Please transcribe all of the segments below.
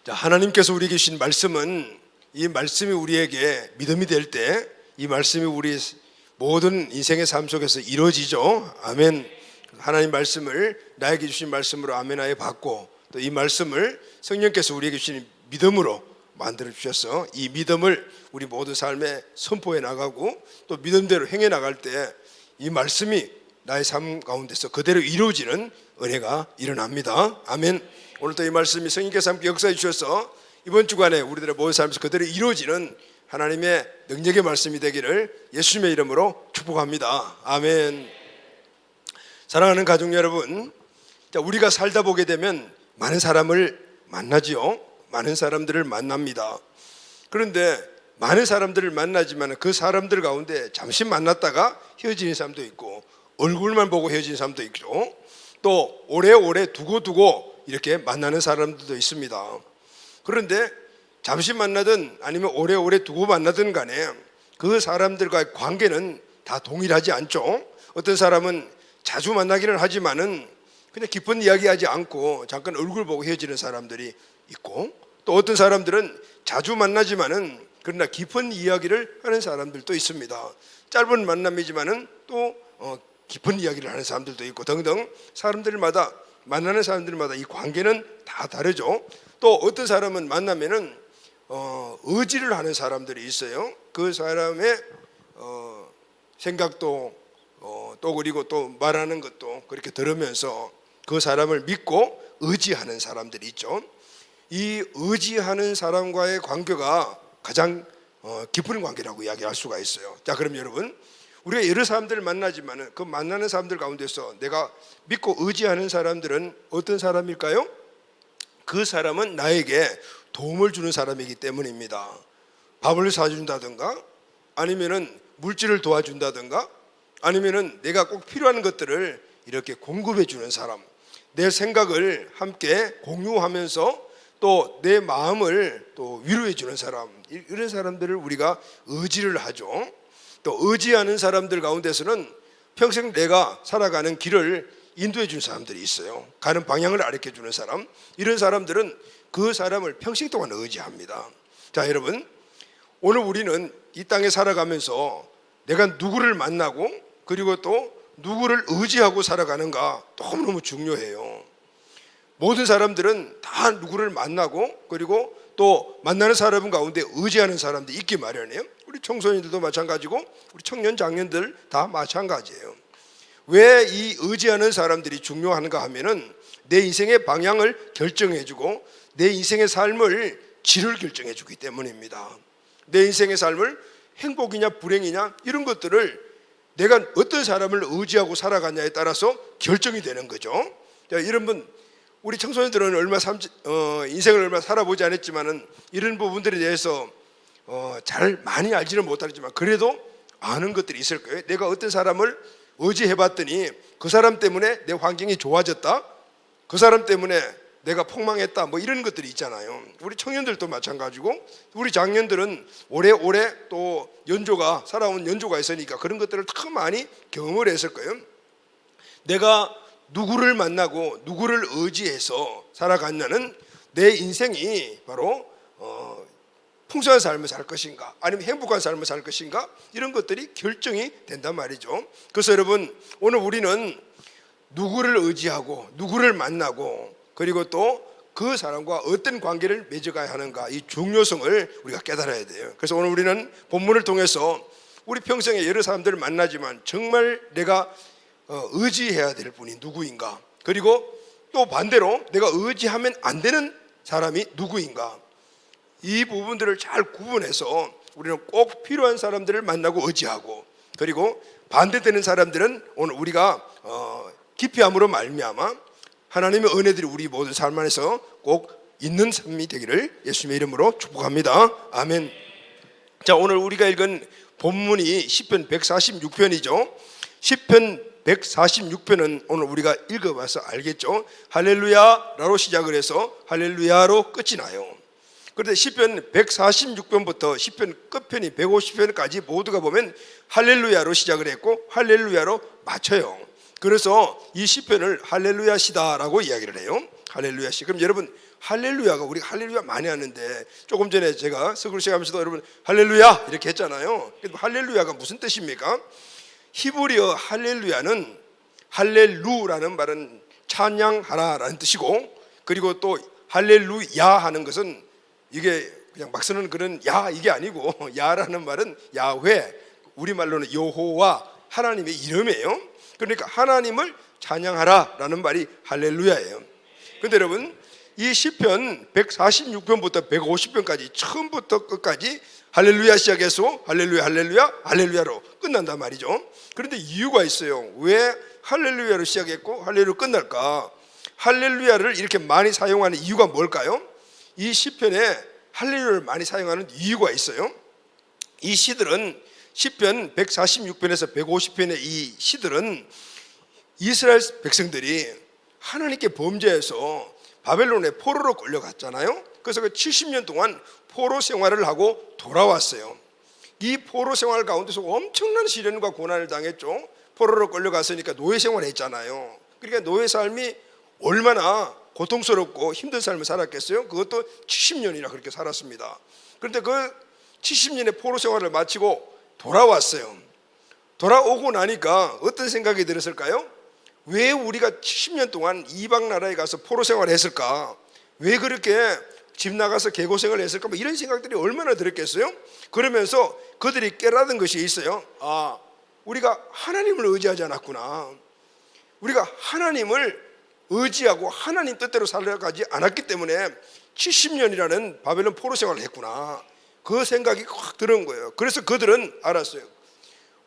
자, 하나님께서 우리에게 주신 말씀은 이 말씀이 우리에게 믿음이 될 때 이 말씀이 우리 모든 인생의 삶 속에서 이루어지죠. 아멘. 하나님 말씀을 나에게 주신 말씀으로 아멘하여 받고 또 이 말씀을 성령께서 우리에게 주신 믿음으로 만들어 주셔서 이 믿음을 우리 모든 삶에 선포해 나가고 또 믿음대로 행해 나갈 때 이 말씀이 나의 삶 가운데서 그대로 이루어지는 은혜가 일어납니다. 아멘. 오늘도 이 말씀이 성령께서 함께 역사해 주셔서 이번 주간에 우리들의 모든 삶에서 그대로 이루어지는 하나님의 능력의 말씀이 되기를 예수님의 이름으로 축복합니다. 아멘. 사랑하는 가족 여러분, 우리가 살다 보게 되면 많은 사람을 만나지요. 많은 사람들을 만납니다. 그런데 많은 사람들을 만나지만 그 사람들 가운데 잠시 만났다가 헤어지는 사람도 있고 얼굴만 보고 헤어지는 사람도 있죠. 또 오래오래 두고 이렇게 만나는 사람들도 있습니다. 그런데 잠시 만나든 아니면 오래오래 두고 만나든 간에 그 사람들과의 관계는 다 동일하지 않죠. 어떤 사람은 자주 만나기는 하지만은 그냥 깊은 이야기하지 않고 잠깐 얼굴 보고 헤어지는 사람들이 있고, 또 어떤 사람들은 자주 만나지만은 그러나 깊은 이야기를 하는 사람들도 있습니다. 짧은 만남이지만은 또 깊은 이야기를 하는 사람들도 있고 등등, 사람들마다 만나는 사람들마다 이 관계는 다 다르죠. 또 어떤 사람은 만나면은 의지를 하는 사람들이 있어요. 그 사람의 생각도 또 그리고 또 말하는 것도 그렇게 들으면서 그 사람을 믿고 의지하는 사람들이 있죠. 이 의지하는 사람과의 관계가 가장 깊은 관계라고 이야기할 수가 있어요. 자, 그럼 여러분, 우리가 여러 사람들을 만나지만 그 만나는 사람들 가운데서 내가 믿고 의지하는 사람들은 어떤 사람일까요? 그 사람은 나에게 도움을 주는 사람이기 때문입니다. 밥을 사준다든가 아니면은 물질을 도와준다든가 아니면은 내가 꼭 필요한 것들을 이렇게 공급해 주는 사람, 내 생각을 함께 공유하면서 또 내 마음을 또 위로해 주는 사람, 이런 사람들을 우리가 의지를 하죠. 또 의지하는 사람들 가운데서는 평생 내가 살아가는 길을 인도해 주는 사람들이 있어요. 가는 방향을 가르쳐 주는 사람, 이런 사람들은 그 사람을 평생 동안 의지합니다. 자, 여러분, 오늘 우리는 이 땅에 살아가면서 내가 누구를 만나고 그리고 또 누구를 의지하고 살아가는가 너무너무 중요해요. 모든 사람들은 다 누구를 만나고 그리고 또 만나는 사람 가운데 의지하는 사람들이 있기 마련이에요. 우리 청소년들도 마찬가지고 우리 청년 장년들 다 마찬가지예요. 왜 이 의지하는 사람들이 중요한가 하면은 내 인생의 방향을 결정해주고 내 인생의 삶을 질을 결정해주기 때문입니다. 내 인생의 삶을 행복이냐 불행이냐 이런 것들을 내가 어떤 사람을 의지하고 살아가냐에 따라서 결정이 되는 거죠. 자, 이런 분, 우리 청소년들은 인생을 얼마 살아보지 않았지만은 이런 부분들에 대해서 잘 많이 알지는 못하지만 그래도 아는 것들이 있을 거예요. 내가 어떤 사람을 의지해봤더니 그 사람 때문에 내 환경이 좋아졌다, 그 사람 때문에 내가 폭망했다, 뭐 이런 것들이 있잖아요. 우리 청년들도 마찬가지고 우리 장년들은 오래오래 또 살아온 연조가 있으니까 그런 것들을 더 많이 경험을 했을 거예요. 내가 누구를 만나고 누구를 의지해서 살아갔냐는 내 인생이 바로 풍성한 삶을 살 것인가 아니면 행복한 삶을 살 것인가, 이런 것들이 결정이 된단 말이죠. 그래서 여러분, 오늘 우리는 누구를 의지하고 누구를 만나고 그리고 또 그 사람과 어떤 관계를 맺어가야 하는가, 이 중요성을 우리가 깨달아야 돼요. 그래서 오늘 우리는 본문을 통해서 우리 평생에 여러 사람들을 만나지만 정말 내가 의지해야 될 분이 누구인가, 그리고 또 반대로 내가 의지하면 안 되는 사람이 누구인가, 이 부분들을 잘 구분해서 우리는 꼭 필요한 사람들을 만나고 의지하고, 그리고 반대되는 사람들은 오늘 우리가 기피함으로 말미암아 하나님의 은혜들이 우리 모든 삶 안에서 꼭 있는 삶이 되기를 예수님의 이름으로 축복합니다. 아멘. 자, 오늘 우리가 읽은 본문이 시편 146편이죠. 시편 146편은 오늘 우리가 읽어봐서 알겠죠. 할렐루야라로 시작을 해서 할렐루야로 끝이 나요. 그런데 시편 146편부터 시편 끝편이 150편까지 모두가 보면 할렐루야로 시작을 했고 할렐루야로 마쳐요. 그래서 이 시편을 할렐루야시다라고 이야기를 해요. 할렐루야시. 그럼 여러분, 할렐루야가 우리가 할렐루야 많이 하는데 조금 전에 제가 서글 시간하면서도 여러분 할렐루야 이렇게 했잖아요. 할렐루야가 무슨 뜻입니까? 히브리어 할렐루야는 할렐루라는 말은 찬양하라라는 뜻이고, 그리고 또 할렐루야 하는 것은 이게 그냥 막 쓰는 그런 야 이게 아니고 야라는 말은 야훼, 우리말로는 여호와 하나님의 이름이에요. 그러니까 하나님을 찬양하라라는 말이 할렐루야예요. 근데 여러분 이 시편 146편부터 150편까지 처음부터 끝까지 할렐루야 시작해서 할렐루야 할렐루야 할렐루야로 끝난단 말이죠. 그런데 이유가 있어요. 왜 할렐루야로 시작했고 할렐루야로 끝날까? 할렐루야를 이렇게 많이 사용하는 이유가 뭘까요? 이 시편에 할렐루야를 많이 사용하는 이유가 있어요. 이 시들은 시편 146편에서 150편의 이 시들은 이스라엘 백성들이 하나님께 범죄해서 바벨론에 포로로 끌려갔잖아요. 그래서 그 70년 동안 포로 생활을 하고 돌아왔어요. 이 포로 생활 가운데서 엄청난 시련과 고난을 당했죠. 포로로 끌려갔으니까 노예 생활을 했잖아요. 그러니까 노예 삶이 얼마나 고통스럽고 힘든 삶을 살았겠어요? 그것도 70년이나 그렇게 살았습니다. 그런데 그 70년의 포로 생활을 마치고 돌아왔어요. 돌아오고 나니까 어떤 생각이 들었을까요? 왜 우리가 70년 동안 이방 나라에 가서 포로 생활을 했을까? 왜 그렇게 집 나가서 개고생을 했을까? 뭐 이런 생각들이 얼마나 들었겠어요? 그러면서 그들이 깨달은 것이 있어요. 아, 우리가 하나님을 의지하지 않았구나. 우리가 하나님을 의지하고 하나님 뜻대로 살아가지 않았기 때문에 70년이라는 바벨론 포로 생활을 했구나. 그 생각이 확 들은 거예요. 그래서 그들은 알았어요.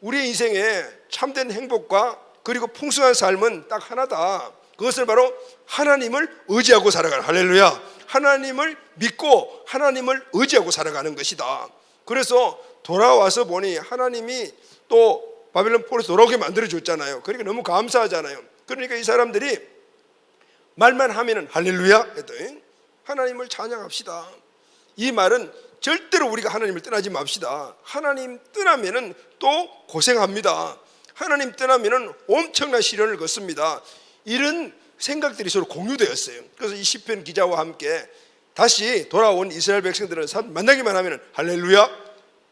우리의 인생에 참된 행복과 그리고 풍성한 삶은 딱 하나다. 그것을 바로 하나님을 의지하고 살아가는, 할렐루야, 하나님을 믿고 하나님을 의지하고 살아가는 것이다. 그래서 돌아와서 보니 하나님이 또 바벨론 포로에서 돌아오게 만들어줬잖아요. 그러니까 너무 감사하잖아요. 그러니까 이 사람들이 말만 하면은 할렐루야 했더니 하나님을 찬양합시다. 이 말은 절대로 우리가 하나님을 떠나지 맙시다. 하나님 떠나면은 또 고생합니다. 하나님 떠나면은 엄청난 시련을 걷습니다. 이런 생각들이 서로 공유되었어요. 그래서 이 시편 기자와 함께 다시 돌아온 이스라엘 백성들은 만나기만 하면은 할렐루야,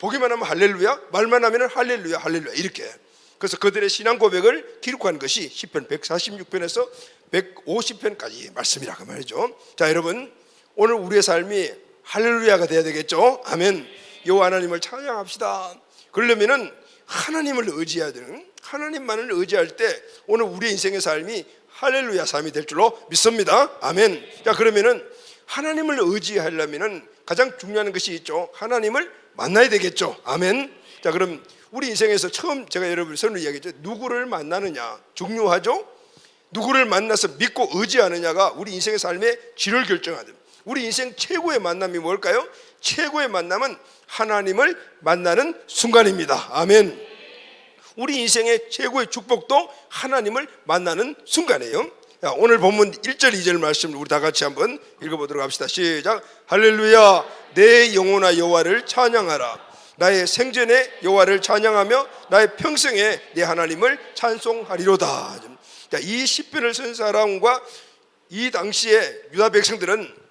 보기만 하면 할렐루야, 말만 하면은 할렐루야 할렐루야 이렇게. 그래서 그들의 신앙 고백을 기록한 것이 시편 146편에서 150편까지 말씀이라 그 말이죠. 자, 여러분 오늘 우리의 삶이 할렐루야가 돼야 되겠죠. 아멘. 여호와 하나님을 찬양합시다. 그러려면은 하나님을 의지해야 되는, 하나님만을 의지할 때 오늘 우리의 인생의 삶이 할렐루야 삶이 될 줄로 믿습니다. 아멘. 자, 그러면은 하나님을 의지하려면은 가장 중요한 것이 있죠. 하나님을 만나야 되겠죠. 아멘. 자, 그럼 우리 인생에서 처음 제가 여러분 선을 이야기했죠. 누구를 만나느냐 중요하죠. 누구를 만나서 믿고 의지하느냐가 우리 인생의 삶의 질을 결정하는, 우리 인생 최고의 만남이 뭘까요? 최고의 만남은 하나님을 만나는 순간입니다. 아멘. 우리 인생의 최고의 축복도 하나님을 만나는 순간이에요. 자, 오늘 본문 1절 2절 말씀을 우리 다 같이 한번 읽어보도록 합시다. 시작. 할렐루야, 내 영혼아 여호와를 찬양하라. 나의 생전에 여호와를 찬양하며 나의 평생에 내 하나님을 찬송하리로다. 자, 이 시편을 쓴 사람과 이 당시에 유다 백성들은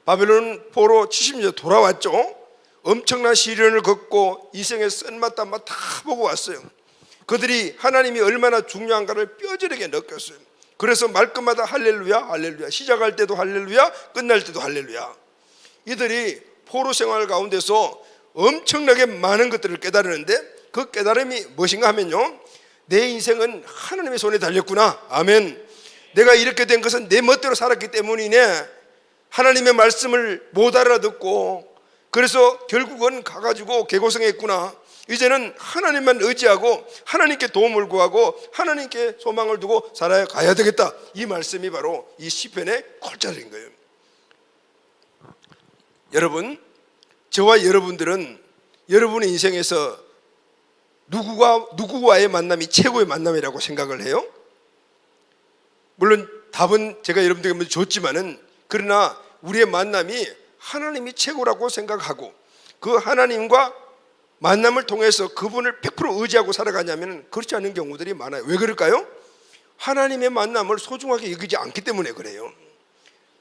바벨론 포로 70년 돌아왔죠. 엄청난 시련을 겪고 인생의 쓴맛 단맛 다 보고 왔어요. 그들이 하나님이 얼마나 중요한가를 뼈저리게 느꼈어요. 그래서 말끝마다 할렐루야 할렐루야, 시작할 때도 할렐루야, 끝날 때도 할렐루야. 이들이 포로 생활 가운데서 엄청나게 많은 것들을 깨달았는데 그 깨달음이 무엇인가 하면요, 내 인생은 하나님의 손에 달렸구나. 아멘. 내가 이렇게 된 것은 내 멋대로 살았기 때문이네. 하나님의 말씀을 못 알아듣고 그래서 결국은 가가지고 개고생했구나. 이제는 하나님만 의지하고 하나님께 도움을 구하고 하나님께 소망을 두고 살아가야 되겠다. 이 말씀이 바로 이 시편의 골자리인 거예요. 여러분, 저와 여러분들은 여러분의 인생에서 누구와의 만남이 최고의 만남이라고 생각을 해요? 물론 답은 제가 여러분들에게 먼저 줬지만은, 그러나 우리의 만남이 하나님이 최고라고 생각하고 그 하나님과 만남을 통해서 그분을 100% 의지하고 살아가냐면 그렇지 않은 경우들이 많아요. 왜 그럴까요? 하나님의 만남을 소중하게 여기지 않기 때문에 그래요.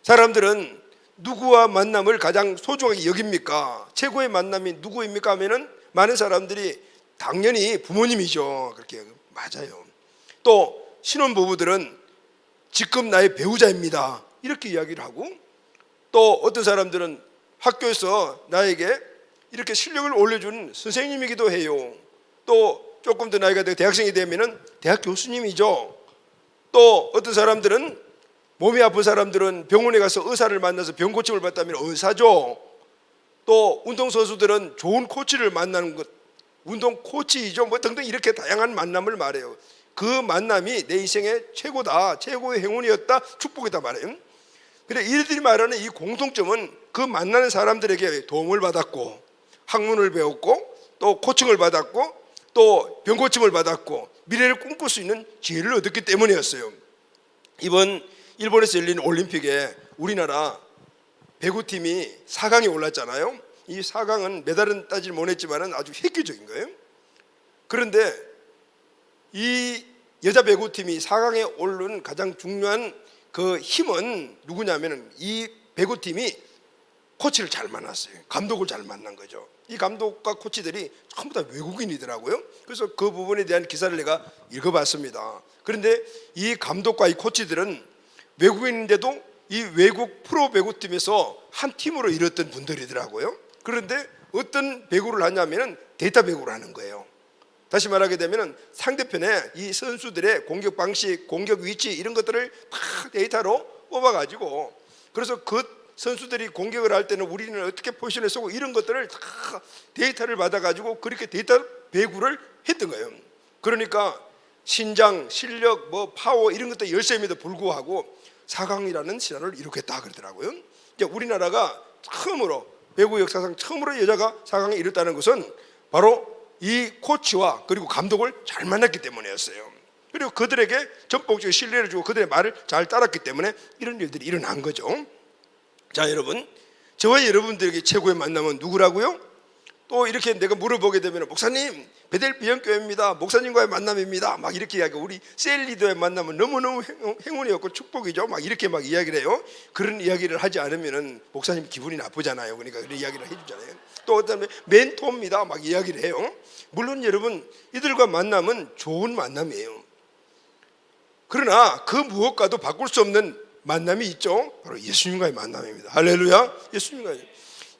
사람들은 누구와 만남을 가장 소중하게 여깁니까? 최고의 만남이 누구입니까? 하면은 많은 사람들이 당연히 부모님이죠. 그렇게 맞아요. 또 신혼부부들은 지금 나의 배우자입니다, 이렇게 이야기를 하고, 또 어떤 사람들은 학교에서 나에게 이렇게 실력을 올려준 선생님이기도 해요. 또 조금 더 나이가 되고 대학생이 되면은 대학 교수님이죠. 또 어떤 사람들은 몸이 아픈 사람들은 병원에 가서 의사를 만나서 병 고침을 받다면 의사죠. 또 운동선수들은 좋은 코치를 만나는 것, 운동 코치이죠. 뭐 등등 이렇게 다양한 만남을 말해요. 그 만남이 내 인생의 최고다, 최고의 행운이었다, 축복이다 말해요. 근데 이들이 말하는 이 공통점은 그 만나는 사람들에게 도움을 받았고, 학문을 배웠고, 또 코칭을 받았고, 또 병고침을 받았고, 미래를 꿈꿀 수 있는 지혜를 얻었기 때문이었어요. 이번 일본에서 열린 올림픽에 우리나라 배구팀이 4강에 올랐잖아요. 이 4강은 메달은 따지를 못했지만 아주 획기적인 거예요. 그런데 이 여자 배구팀이 4강에 오른 가장 중요한 그 힘은 누구냐면 이 배구팀이 코치를 잘 만났어요. 감독을 잘 만난 거죠. 이 감독과 코치들이 전부 다 외국인이더라고요. 그래서 그 부분에 대한 기사를 내가 읽어봤습니다. 그런데 이 감독과 이 코치들은 외국인인데도 이 외국 프로 배구팀에서 한 팀으로 이뤘던 분들이더라고요. 그런데 어떤 배구를 하냐면은 데이터 배구를 하는 거예요. 다시 말하게 되면은 상대편의 이 선수들의 공격 방식, 공격 위치 이런 것들을 다 데이터로 뽑아가지고, 그래서 그 선수들이 공격을 할 때는 우리는 어떻게 포지션을 쓰고 이런 것들을 다 데이터를 받아가지고 그렇게 데이터 배구를 했던 거예요. 그러니까 신장, 실력, 뭐 파워 이런 것도 열세임에도 불구하고 4강이라는 신화를 이룩했다 그러더라고요. 이제 우리나라가 처음으로 배구 역사상 처음으로 여자가 4강에 이뤘다는 것은 바로 이 코치와 그리고 감독을 잘 만났기 때문이었어요. 그리고 그들에게 전폭적인 신뢰를 주고 그들의 말을 잘 따랐기 때문에 이런 일들이 일어난 거죠. 자, 여러분, 저와 여러분들에게 최고의 만남은 누구라고요? 또 이렇게 내가 물어보게 되면 목사님, 베델 비전교회입니다, 목사님과의 만남입니다, 막 이렇게 이야기하고, 우리 셀리더의 만남은 너무너무 행운이었고 축복이죠, 막 이렇게 막 이야기를 해요. 그런 이야기를 하지 않으면 목사님 기분이 나쁘잖아요. 그러니까 그런 이야기를 해주잖아요. 또 어떤 멘토입니다, 막 이야기를 해요. 물론 여러분, 이들과 만남은 좋은 만남이에요. 그러나 그 무엇과도 바꿀 수 없는 만남이 있죠. 바로 예수님과의 만남입니다. 할렐루야.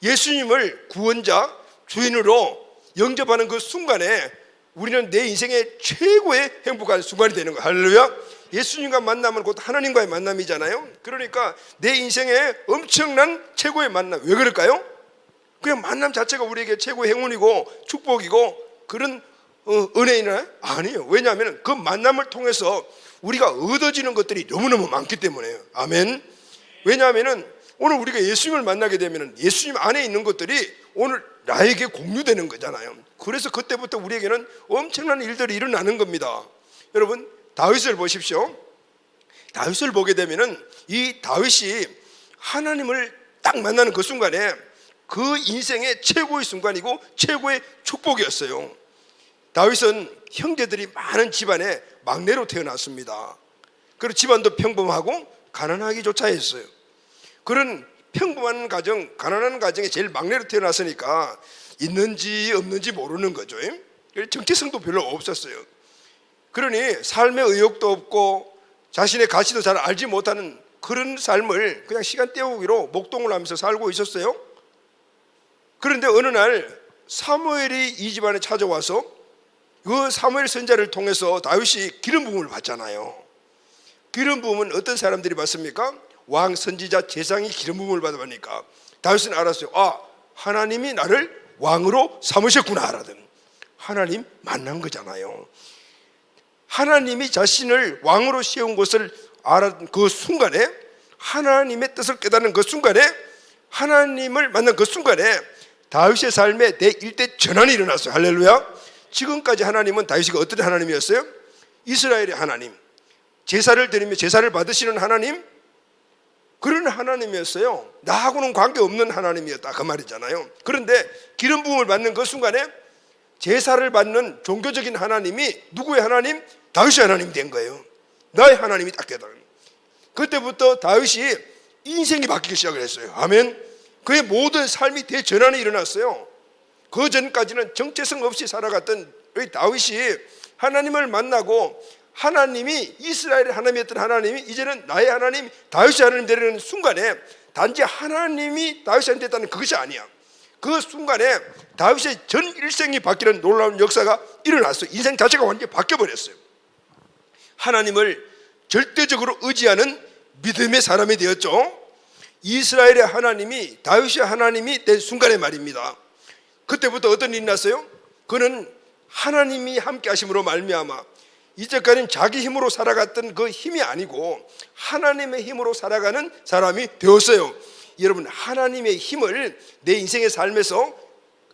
예수님을 구원자, 주인으로 영접하는 그 순간에 우리는 내 인생의 최고의 행복한 순간이 되는 거예요. 할렐루야. 예수님과 만남은 곧 하나님과의 만남이잖아요. 그러니까 내 인생의 엄청난 최고의 만남. 왜 그럴까요? 그냥 만남 자체가 우리에게 최고의 행운이고 축복이고 그런 은혜이나 아니에요. 왜냐하면 그 만남을 통해서 우리가 얻어지는 것들이 너무너무 많기 때문에요. 아멘. 왜냐하면 오늘 우리가 예수님을 만나게 되면 예수님 안에 있는 것들이 오늘 나에게 공유되는 거잖아요. 그래서 그때부터 우리에게는 엄청난 일들이 일어나는 겁니다. 여러분, 다윗을 보십시오. 다윗을 보게 되면 이 다윗이 하나님을 딱 만나는 그 순간에 그 인생의 최고의 순간이고 최고의 축복이었어요. 다윗은 형제들이 많은 집안에 막내로 태어났습니다. 그리고 집안도 평범하고 가난하기조차 했어요. 그런 평범한 가정, 가난한 가정에 제일 막내로 태어났으니까 있는지 없는지 모르는 거죠. 정체성도 별로 없었어요. 그러니 삶의 의욕도 없고 자신의 가치도 잘 알지 못하는 그런 삶을 그냥 시간 때우기로 목동을 하면서 살고 있었어요. 그런데 어느 날 사무엘이 이 집안에 찾아와서 그 사무엘 선지자를 통해서 다윗이 기름 부음을 받잖아요. 기름 부음은 어떤 사람들이 받습니까? 왕, 선지자, 제사장이 기름 부음을 받으니까 다윗은 알았어요. 아, 하나님이 나를 왕으로 삼으셨구나 하라든. 하나님 만난 거잖아요. 하나님이 자신을 왕으로 세운 것을 알았던 그 순간에, 하나님의 뜻을 깨닫는 그 순간에, 하나님을 만난 그 순간에 다윗의 삶에 대일대 전환이 일어났어요. 할렐루야. 지금까지 하나님은 다윗이 어떤 하나님이었어요? 이스라엘의 하나님, 제사를 드리며 제사를 받으시는 하나님, 그런 하나님이었어요. 나하고는 관계없는 하나님이었다 그 말이잖아요. 그런데 기름 부음을 받는 그 순간에 제사를 받는 종교적인 하나님이 누구의 하나님? 다윗의 하나님이 된 거예요. 나의 하나님이 딱 깨달은. 그때부터 다윗이 인생이 바뀌기 시작을 했어요. 아멘. 그의 모든 삶이 대전환이 일어났어요. 그 전까지는 정체성 없이 살아갔던 이 다윗이 하나님을 만나고 하나님이 이스라엘의 하나님이었던 하나님이 이제는 나의 하나님 다윗의 하나님 되는 순간에 단지 하나님이 다윗한테 됐다는 그것이 아니야. 그 순간에 다윗의 전 일생이 바뀌는 놀라운 역사가 일어났어요. 인생 자체가 완전히 바뀌어버렸어요. 하나님을 절대적으로 의지하는 믿음의 사람이 되었죠. 이스라엘의 하나님이 다윗의 하나님이 된 순간의 말입니다. 그때부터 어떤 일이 났어요? 그는 하나님이 함께 하심으로 말미암아 이제까지는 자기 힘으로 살아갔던 그 힘이 아니고 하나님의 힘으로 살아가는 사람이 되었어요. 여러분, 하나님의 힘을 내 인생의 삶에서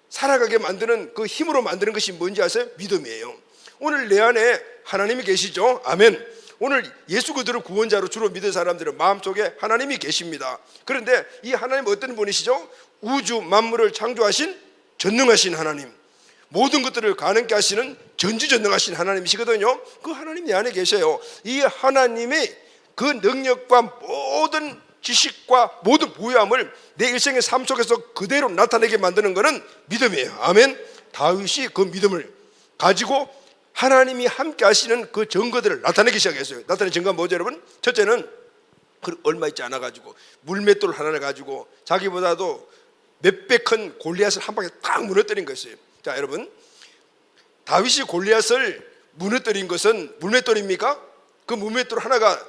살아가게 만드는 그 힘으로 만드는 것이 뭔지 아세요? 믿음이에요. 오늘 내 안에 하나님이 계시죠? 아멘. 오늘 예수 그리스도를 구원자로 주로 믿은 사람들은 마음속에 하나님이 계십니다. 그런데 이 하나님은 어떤 분이시죠? 우주 만물을 창조하신 전능하신 하나님, 모든 것들을 가능케 하시는 전지전능하신 하나님이시거든요. 그 하나님이 내 안에 계셔요. 이 하나님의 그 능력과 모든 지식과 모든 부유함을 내 일생의 삶 속에서 그대로 나타내게 만드는 것은 믿음이에요. 아멘. 다윗이 그 믿음을 가지고 하나님이 함께 하시는 그 증거들을 나타내기 시작했어요. 나타낸 증거가 뭐죠, 여러분? 첫째는 얼마 있지 않아 가지고 물맷돌 하나를 가지고 자기보다도 몇 배 큰 골리앗을 한 방에 딱 무너뜨린 것이에요. 자, 여러분, 다윗이 골리앗을 무너뜨린 것은 물맷돌입니까? 그 물맷돌 하나가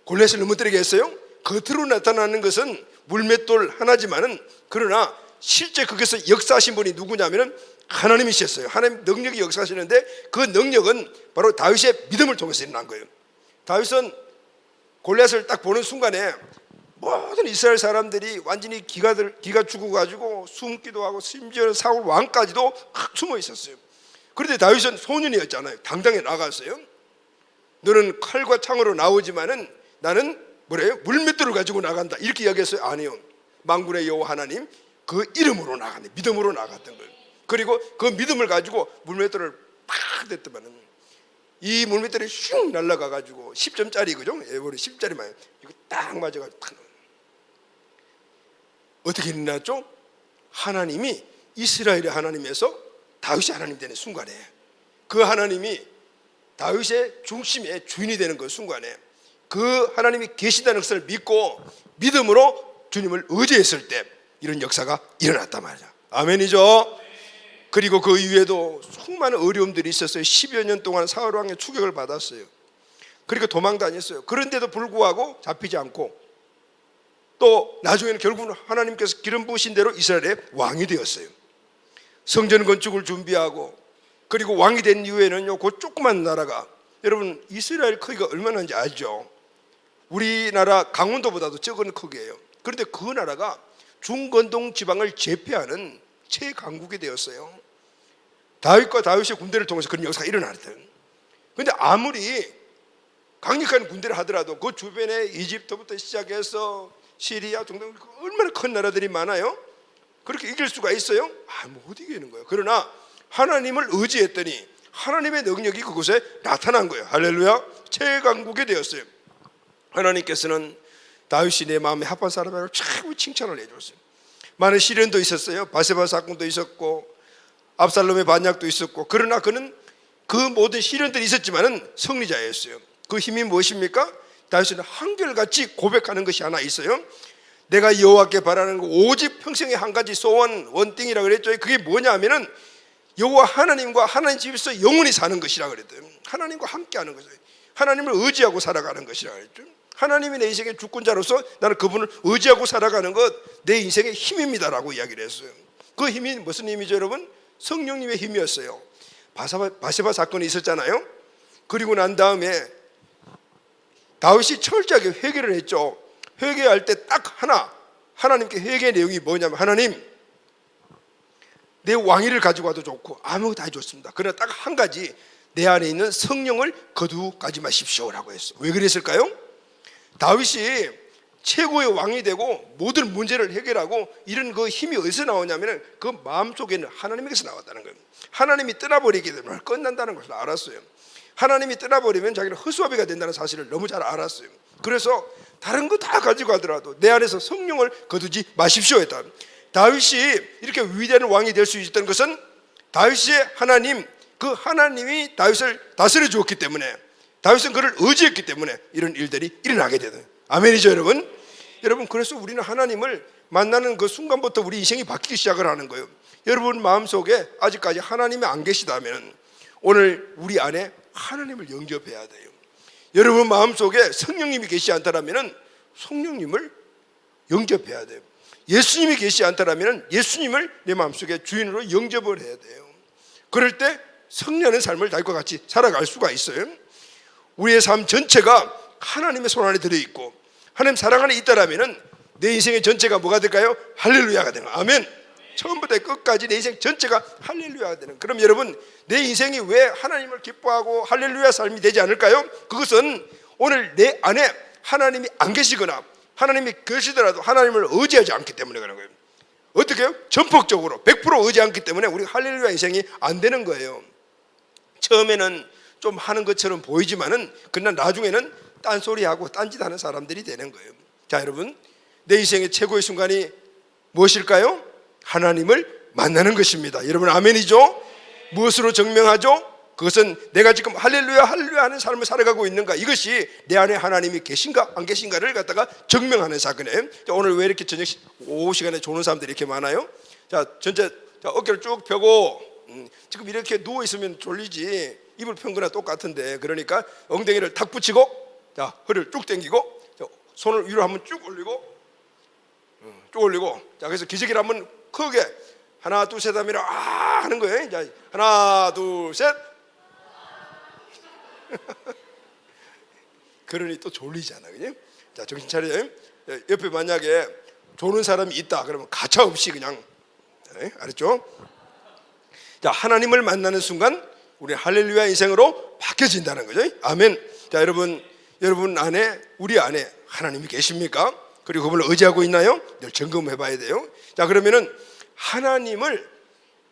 골리앗을 넘어뜨리게 했어요? 겉으로 나타나는 것은 물맷돌 하나지만은 그러나 실제 거기서 역사하신 분이 누구냐면은 하나님이셨어요. 하나님 능력이 역사하시는데 그 능력은 바로 다윗의 믿음을 통해서 일어난 거예요. 다윗은 골리앗을 딱 보는 순간에 모든 이스라엘 사람들이 완전히 기가 죽어가지고 숨기도 하고 심지어는 사울 왕까지도 숨어 있었어요. 그런데 다윗은 소년이었잖아요. 당당히 나갔어요. 너는 칼과 창으로 나오지만은 나는 뭐래요? 물맷돌을 가지고 나간다. 이렇게 이야기했어요. 아니요. 만군의 여호와 하나님 그 이름으로 나갔네. 믿음으로 나갔던 거예요. 그리고 그 믿음을 가지고 물맷돌을 팍 댔더만은 이 물맷돌이 슝 날아가가지고 10점짜리 그죠? 예보리 10짜리만 이거 딱 맞아가지고 어떻게 일어났죠? 하나님이 이스라엘의 하나님에서 다윗의 하나님 되는 순간에 그 하나님이 다윗의 중심의 주인이 되는 그 순간에 그 하나님이 계시다는 것을 믿고 믿음으로 주님을 의지했을 때 이런 역사가 일어났단 말이죠. 아멘이죠. 그리고 그 이후에도 수많은 어려움들이 있었어요. 10여 년 동안 사울 왕의 추격을 받았어요. 그리고 도망 다녔어요. 그런데도 불구하고 잡히지 않고 또 나중에는 결국은 하나님께서 기름 부으신 대로 이스라엘의 왕이 되었어요. 성전 건축을 준비하고 그리고 왕이 된 이후에는요, 그 조그만 나라가, 여러분 이스라엘 크기가 얼마나인지 알죠? 우리나라 강원도보다도 적은 크기예요. 그런데 그 나라가 중건동 지방을 제패하는 최강국이 되었어요. 다윗과 다윗의 군대를 통해서 그런 역사가 일어났던. 그런데 아무리 강력한 군대를 하더라도 그 주변에 이집트부터 시작해서 시리아 등등 얼마나 큰 나라들이 많아요. 그렇게 이길 수가 있어요? 못 이기는 거예요. 그러나 하나님을 의지했더니 하나님의 능력이 그곳에 나타난 거예요. 할렐루야. 최강국이 되었어요. 하나님께서는 다윗이 내 마음에 합한 사람이라고 최고 칭찬을 해줬어요. 많은 시련도 있었어요. 바세바 사건도 있었고 압살롬의 반역도 있었고, 그러나 그는 그 모든 시련들이 있었지만은 승리자였어요. 그 힘이 무엇입니까? 다윗은 한결같이 고백하는 것이 하나 있어요. 내가 여호와께 바라는 거 오직 평생에 한 가지 소원, 원띵이라 그랬죠. 그게 뭐냐 하면은 여호와 하나님과 하나님 집에서 영원히 사는 것이라 그랬대요. 하나님과 함께하는 거죠. 하나님을 의지하고 살아가는 것이라 그랬죠. 하나님이 내 인생의 주권자로서 나는 그분을 의지하고 살아가는 것, 내 인생의 힘입니다라고 이야기를 했어요. 그 힘이 무슨 힘이죠, 여러분? 성령님의 힘이었어요. 바세바 사건이 있었잖아요. 그리고 난 다음에 다윗이 철저하게 회개를 했죠. 회개할 때 딱 하나님께 회개의 내용이 뭐냐면, 하나님 내 왕위를 가지고 와도 좋고 아무것도 다 좋습니다. 그러나 딱 한 가지, 내 안에 있는 성령을 거두가지 마십시오라고 했어. 왜 그랬을까요? 다윗이 최고의 왕이 되고 모든 문제를 해결하고 이런 그 힘이 어디서 나오냐면 그 마음속에는 하나님에게서 나왔다는 거예요. 하나님이 떠나버리게 되면 끝난다는 것을 알았어요. 하나님이 떠나버리면 자기는 허수아비가 된다는 사실을 너무 잘 알았어요. 그래서 다른 거 다 가지고 가더라도 내 안에서 성령을 거두지 마십시오 했다. 다윗이 이렇게 위대한 왕이 될 수 있었던 것은 다윗의 하나님, 그 하나님이 다윗을 다스려 주었기 때문에, 다윗은 그를 의지했기 때문에 이런 일들이 일어나게 되는, 아멘이죠 여러분? 여러분, 그래서 우리는 하나님을 만나는 그 순간부터 우리 인생이 바뀌기 시작을 하는 거예요. 여러분 마음속에 아직까지 하나님이 안 계시다면 오늘 우리 안에 하나님을 영접해야 돼요. 여러분 마음속에 성령님이 계시지 않다면 성령님을 영접해야 돼요. 예수님이 계시지 않다면 예수님을 내 마음속에 주인으로 영접을 해야 돼요. 그럴 때 승리하는 삶을 다윗과 같이 살아갈 수가 있어요. 우리의 삶 전체가 하나님의 손 안에 들어있고 하나님 사랑 안에 있다라면 내 인생의 전체가 뭐가 될까요? 할렐루야가 되는, 아멘. 처음부터 끝까지 내 인생 전체가 할렐루야가 되는. 그럼 여러분, 내 인생이 왜 하나님을 기뻐하고 할렐루야 삶이 되지 않을까요? 그것은 오늘 내 안에 하나님이 안 계시거나 하나님이 계시더라도 하나님을 의지하지 않기 때문에 그런 거예요. 어떻게 해요? 전폭적으로 100% 의지 않기 때문에 우리 할렐루야 인생이 안 되는 거예요. 처음에는 좀 하는 것처럼 보이지만은 그러나 나중에는 딴소리하고 딴짓하는 사람들이 되는 거예요. 자 여러분, 내 인생의 최고의 순간이 무엇일까요? 하나님을 만나는 것입니다. 여러분 아멘이죠? 무엇으로 증명하죠? 그것은 내가 지금 할렐루야 할렐루야 하는 삶을 살아가고 있는가, 이것이 내 안에 하나님이 계신가 안 계신가를 갖다가 증명하는 사건이에요. 오늘 왜 이렇게 저녁 오후 시간에 조는 사람들이 이렇게 많아요? 자 전체 어깨를 쭉 펴고, 지금 이렇게 누워 있으면 졸리지 이불 편 거나 똑같은데, 그러니까 엉덩이를 탁 붙이고, 자 허리를 쭉 당기고, 손을 위로 한번 쭉 올리고, 쭉 올리고, 자 그래서 기저귀를 한번 크게 하나 둘 셋 하면 하는 거예요. 자 하나 둘 셋. 그러니 또 졸리잖아, 그죠? 자 정신 차려요. 옆에 만약에 조는 사람이 있다 그러면 가차 없이 그냥, 네, 알았죠? 자 하나님을 만나는 순간 우리 할렐루야 인생으로 바뀌어진다는 거죠. 아멘. 자 여러분 안에, 우리 안에 하나님이 계십니까? 그리고 그분을 의지하고 있나요? 늘 점검해 봐야 돼요. 자 그러면은 하나님을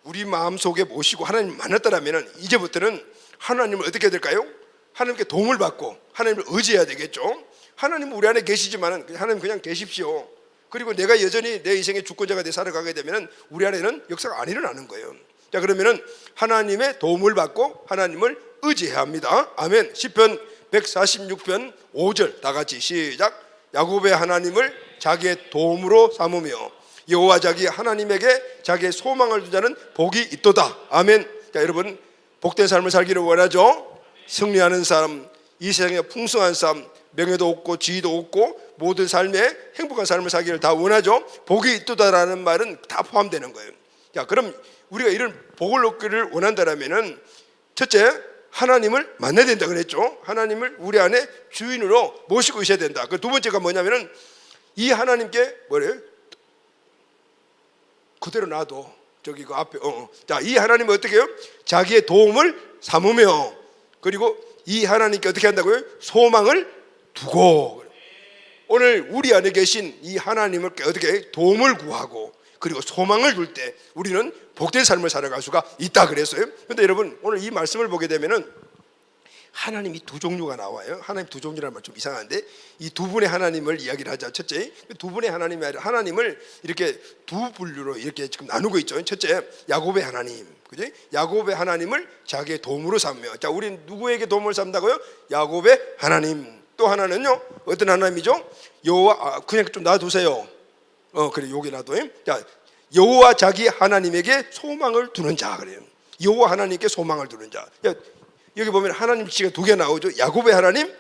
우리 마음속에 모시고 하나님 만났다라면 이제부터는 하나님을 어떻게 해야 될까요? 하나님께 도움을 받고 하나님을 의지해야 되겠죠. 하나님은 우리 안에 계시지만은 하나님 그냥 계십시오. 그리고 내가 여전히 내 인생의 주권자가 돼 살아가게 되면은 우리 안에는 역사가 안 일어나는 거예요. 자 그러면은 하나님의 도움을 받고 하나님을 의지해야 합니다. 아멘. 시편 146편 5절 다 같이 시작. 야곱의 하나님을 자기의 도움으로 삼으며 여호와 자기 하나님에게 자기의 소망을 둔 자는 복이 있도다. 아멘. 자 여러분, 복된 삶을 살기를 원하죠? 승리하는 삶, 이 세상에 풍성한 삶, 명예도 얻고 지위도 얻고 모든 삶에 행복한 삶을 살기를 다 원하죠? 복이 있도다라는 말은 다 포함되는 거예요. 자 그럼 우리가 이런 복을 얻기를 원한다라면은 첫째, 하나님을 만나야 된다 그랬죠. 하나님을 우리 안에 주인으로 모시고 있어야 된다. 그 두 번째가 뭐냐면은 이 하나님께 뭐래요? 그대로 놔둬. 저기 그 앞에 자, 이 하나님은 어떻게 해요? 자기의 도움을 삼으며, 그리고 이 하나님께 어떻게 한다고요? 소망을 두고. 오늘 우리 안에 계신 이 하나님을 어떻게 해요? 도움을 구하고 그리고 소망을 둘 때 우리는 복된 삶을 살아갈 수가 있다 그랬어요. 그런데 여러분 오늘 이 말씀을 보게 되면은 하나님이 두 종류가 나와요. 하나님 두 종류라는 말 좀 이상한데 이 두 분의 하나님을 이야기를 하자. 첫째, 두 분의 하나님이 아니라 하나님을 이렇게 두 분류로 이렇게 지금 나누고 있죠. 첫째, 야곱의 하나님, 그지? 야곱의 하나님을 자기의 도움으로 삼며. 자, 우린 누구에게 도움을 삼다고요? 야곱의 하나님. 또 하나는요, 어떤 하나님이죠? 여호와, 그냥 좀 놔두세요. 그래, 여기 놔둬요. 자, 여호와 자기 하나님에게 소망을 두는 자 그래요. 여호와 하나님께 소망을 두는 자. 여기 보면 하나님 지가 두 개 나오죠. 야곱의 하나님,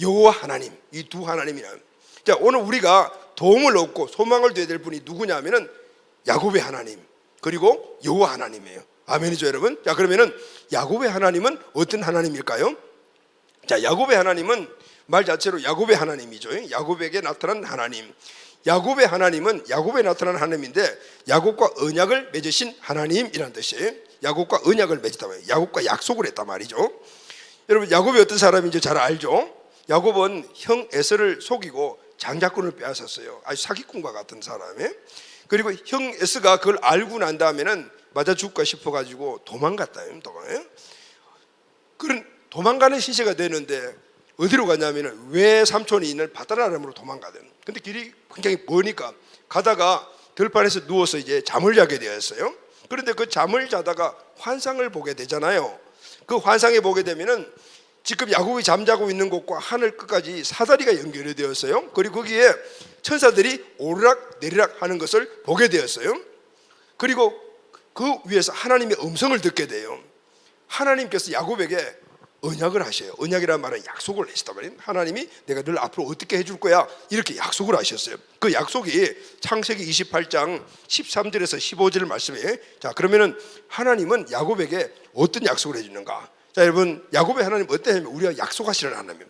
여호와 하나님. 이 두 하나님이나. 자, 오늘 우리가 도움을 얻고 소망을 둬야 될 분이 누구냐면은 야곱의 하나님 그리고 여호와 하나님이에요. 아멘이죠, 여러분. 자, 그러면은 야곱의 하나님은 어떤 하나님일까요? 자, 야곱의 하나님은 말 자체로 야곱의 하나님이죠. 야곱에게 나타난 하나님. 야곱의 하나님은 야곱에 나타난 하나님인데 야곱과 언약을 맺으신 하나님이라는 뜻이에요. 야곱과 언약을 맺었다 말이에요. 야곱과 약속을 했단 말이죠. 여러분, 야곱이 어떤 사람인지 잘 알죠? 야곱은 형 에서를 속이고 장자권을 빼앗았어요. 아주 사기꾼과 같은 사람이에요. 그리고 형 에서가 그걸 알고 난 다음에는 맞아 죽을까 싶어가지고 도망갔다. 그런 도망가는 시세가 되는데 어디로 갔냐면은 외삼촌이 있는 바다나람으로 도망가든. 근데 길이 굉장히 머니까 가다가 들판에서 누워서 이제 잠을 자게 되었어요. 그런데 그 잠을 자다가 환상을 보게 되잖아요. 그 환상에 보게 되면은 지금 야곱이 잠자고 있는 곳과 하늘 끝까지 사다리가 연결이 되었어요. 그리고 거기에 천사들이 오르락 내리락 하는 것을 보게 되었어요. 그리고 그 위에서 하나님의 음성을 듣게 돼요. 하나님께서 야곱에게 언약을 하셔요. 언약이라는 말은 약속을 하시다 말이에요. 하나님이 내가 늘 앞으로 어떻게 해줄 거야 이렇게 약속을 하셨어요. 그 약속이 창세기 28장 13절에서 15절 말씀이에요. 자, 그러면은 하나님은 야곱에게 어떤 약속을 해주는가? 자, 여러분, 야곱의 하나님 어때냐면 우리가 약속하시는 하나님.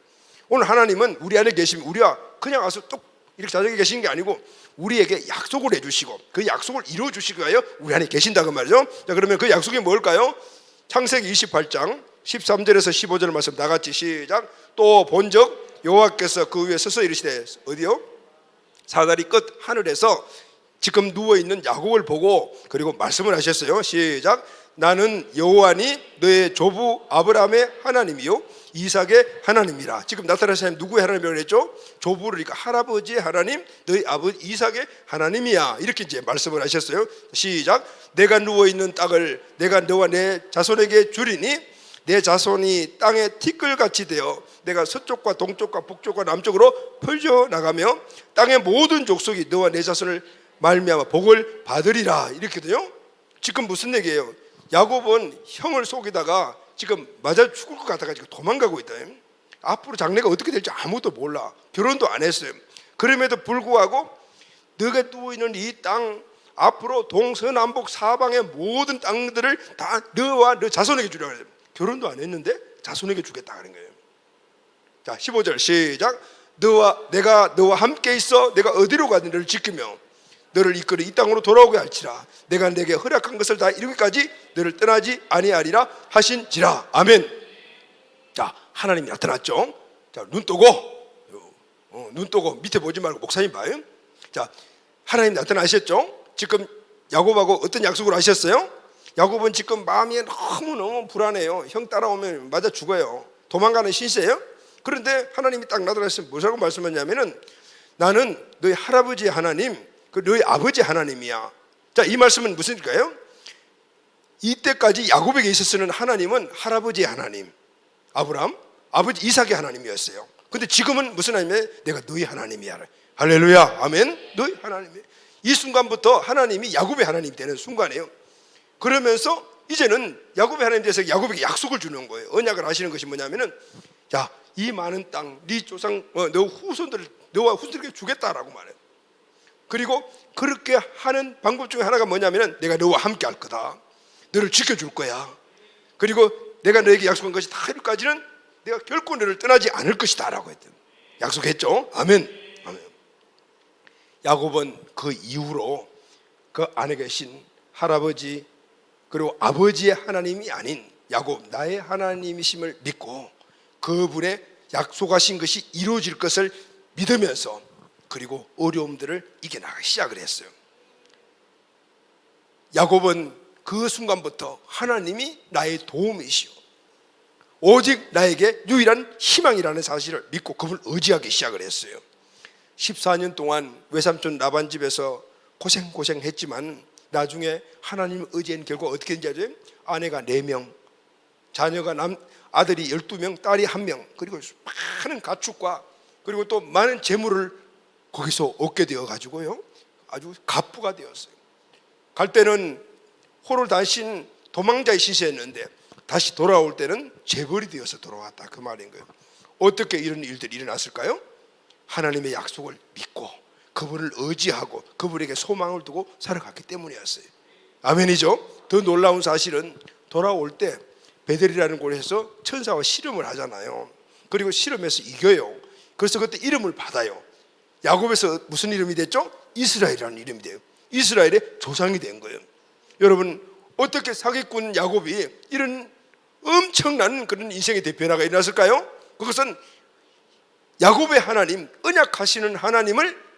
오늘 하나님은 우리 안에 계시면 우리가 그냥 와서 뚝 이렇게 자정에 계시는 게 아니고 우리에게 약속을 해주시고 그 약속을 이루어 주시기 위하여 우리 안에 계신다고 말이죠. 자, 그러면 그 약속이 뭘까요? 창세기 28장 13절에서 15절 말씀 다같이 시작. 또 본적 여호와께서 그 위에 서서 이르시되 어디요? 사다리 끝 하늘에서 지금 누워있는 야곱을 보고 그리고 말씀을 하셨어요. 시작. 나는 여호와니 너의 조부 아브라함의 하나님이요 이삭의 하나님이라. 지금 나타나신 하나님 누구의 하나님이라고 했죠? 조부를, 그러니까 할아버지의 하나님, 너희 아버지 이삭의 하나님이야. 이렇게 이제 말씀을 하셨어요. 시작. 내가 누워있는 땅을 내가 너와 내 자손에게 주리니 내 자손이 땅에 티끌같이 되어 내가 서쪽과 동쪽과 북쪽과 남쪽으로 퍼져나가며 땅의 모든 족속이 너와 내 자손을 말미암아 복을 받으리라. 이렇게도요. 지금 무슨 얘기예요? 야곱은 형을 속이다가 지금 맞아 죽을 것 같아가 지고 도망가고 있다. 앞으로 장래가 어떻게 될지 아무도 몰라. 결혼도 안 했어요. 그럼에도 불구하고 너가 누워있는 이 땅 앞으로 동서남북 사방의 모든 땅들을 다 너와 너 자손에게 주려고 해요. 결혼도 안 했는데 자손에게 주겠다 하는 거예요. 자, 15절 시작. 내가 너와 함께 있어 내가 어디로 가든 너를 지키며 너를 이끌어 이 땅으로 돌아오게 할지라. 내가 내게 허락한 것을 다 이루기까지 너를 떠나지 아니하리라 하신지라. 아멘. 자, 하나님이 나타났죠. 자, 눈 뜨고 밑에 보지 말고 목사님 봐요. 자, 하나님 나타나셨죠. 지금 야곱하고 어떤 약속을 하셨어요? 야곱은 지금 마음이 너무너무 불안해요. 형 따라오면 맞아 죽어요. 도망가는 신세예요. 그런데 하나님이 딱 나타나셔서 뭐라고 말씀하냐면은 나는 너희 할아버지 하나님, 너희 아버지 하나님이야. 자, 이 말씀은 무슨 일까요? 이때까지 야곱에게 있었는 하나님은 할아버지의 하나님, 아브라함, 아버지 이삭의 하나님이었어요. 근데 지금은 무슨 하나님이에요? 내가 너희 하나님이야. 할렐루야, 아멘. 너희 하나님이에요. 이 순간부터 하나님이 야곱의 하나님이 되는 순간이에요. 그러면서 이제는 야곱의 하나님 돼서 야곱에게 약속을 주는 거예요. 언약을 하시는 것이 뭐냐면은 자, 이 많은 땅, 네 조상, 너와 후손들에게 주겠다라고 말해요. 그리고 그렇게 하는 방법 중에 하나가 뭐냐면은 내가 너와 함께 할 거다. 너를 지켜줄 거야. 그리고 내가 너에게 약속한 것이 다 이룰까지는 내가 결코 너를 떠나지 않을 것이다 라고 했대요. 약속했죠. 아멘. 아멘. 야곱은 그 이후로 그 안에 계신 할아버지 그리고 아버지의 하나님이 아닌 야곱 나의 하나님이심을 믿고 그분의 약속하신 것이 이루어질 것을 믿으면서 그리고 어려움들을 이겨나가기 시작을 했어요. 야곱은 그 순간부터 하나님이 나의 도움이시오 오직 나에게 유일한 희망이라는 사실을 믿고 그분을 의지하기 시작을 했어요. 14년 동안 외삼촌 라반 집에서 고생했지만 나중에 하나님을 의지한 결과 어떻게 된지 아세요? 아내가 4명, 자녀가 아들이 12명, 딸이 1명, 그리고 많은 가축과 그리고 또 많은 재물을 거기서 얻게 되어 가지고요 아주 갑부가 되었어요. 갈 때는 호를 다신 도망자의 신세였는데 다시 돌아올 때는 재벌이 되어서 돌아왔다 그 말인 거예요. 어떻게 이런 일들이 일어났을까요? 하나님의 약속을 믿고 그분을 의지하고 그분에게 소망을 두고 살아갔기 때문이었어요. 아멘이죠. 더 놀라운 사실은 돌아올 때 베델이라는 곳에서 천사와 씨름을 하잖아요. 그리고 씨름해서 이겨요. 그래서 그때 이름을 받아요. 야곱에서 무슨 이름이 됐죠? 이스라엘이라는 이름이 돼요. 이스라엘의 조상이 된 거예요. 여러분 어떻게 사기꾼 야곱이 이런 엄청난 그런 인생의 대변화가 일어났을까요? 그것은 야곱의 하나님, 언약하시는 하나님을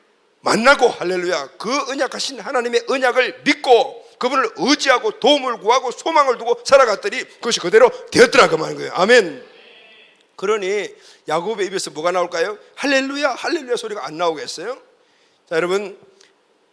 만나고 할렐루야 그 언약하신 하나님의 언약을 믿고 그분을 의지하고 도움을 구하고 소망을 두고 살아갔더니 그것이 그대로 되었더라 그 말인 거예요. 아멘. 그러니 야곱의 입에서 뭐가 나올까요? 할렐루야 할렐루야 소리가 안 나오겠어요? 자, 여러분,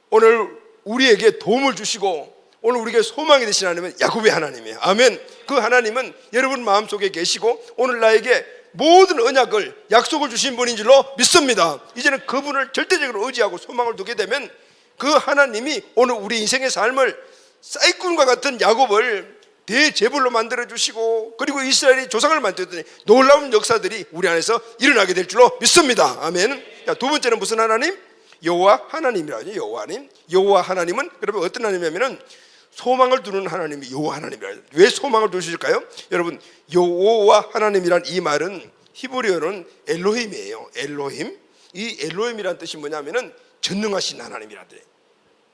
오늘 우리에게 도움을 주시고 오늘 우리에게 소망이 되신 하나님은 야곱의 하나님이에요. 아멘. 그 하나님은 여러분 마음속에 계시고 오늘 나에게 모든 언약을 약속을 주신 분인 줄로 믿습니다. 이제는 그분을 절대적으로 의지하고 소망을 두게 되면 그 하나님이 오늘 우리 인생의 삶을 사이꾼과 같은 야곱을 대제불로 만들어주시고 그리고 이스라엘이 조상을 만들었더니 놀라운 역사들이 우리 안에서 일어나게 될 줄로 믿습니다. 아멘. 자, 두 번째는 무슨 하나님? 여호와 하나님이라죠. 여호와 하나님. 여호와 하나님은 여러분 어떤 하나님이냐면은 소망을 두는 하나님이 여호와 하나님이라죠. 왜 소망을 두실까요? 여러분, 여호와 하나님이란 이 말은 히브리어는 엘로힘이에요. 엘로힘. 이 엘로힘이란 뜻이 뭐냐면은 전능하신 하나님이라는 뜻이에요.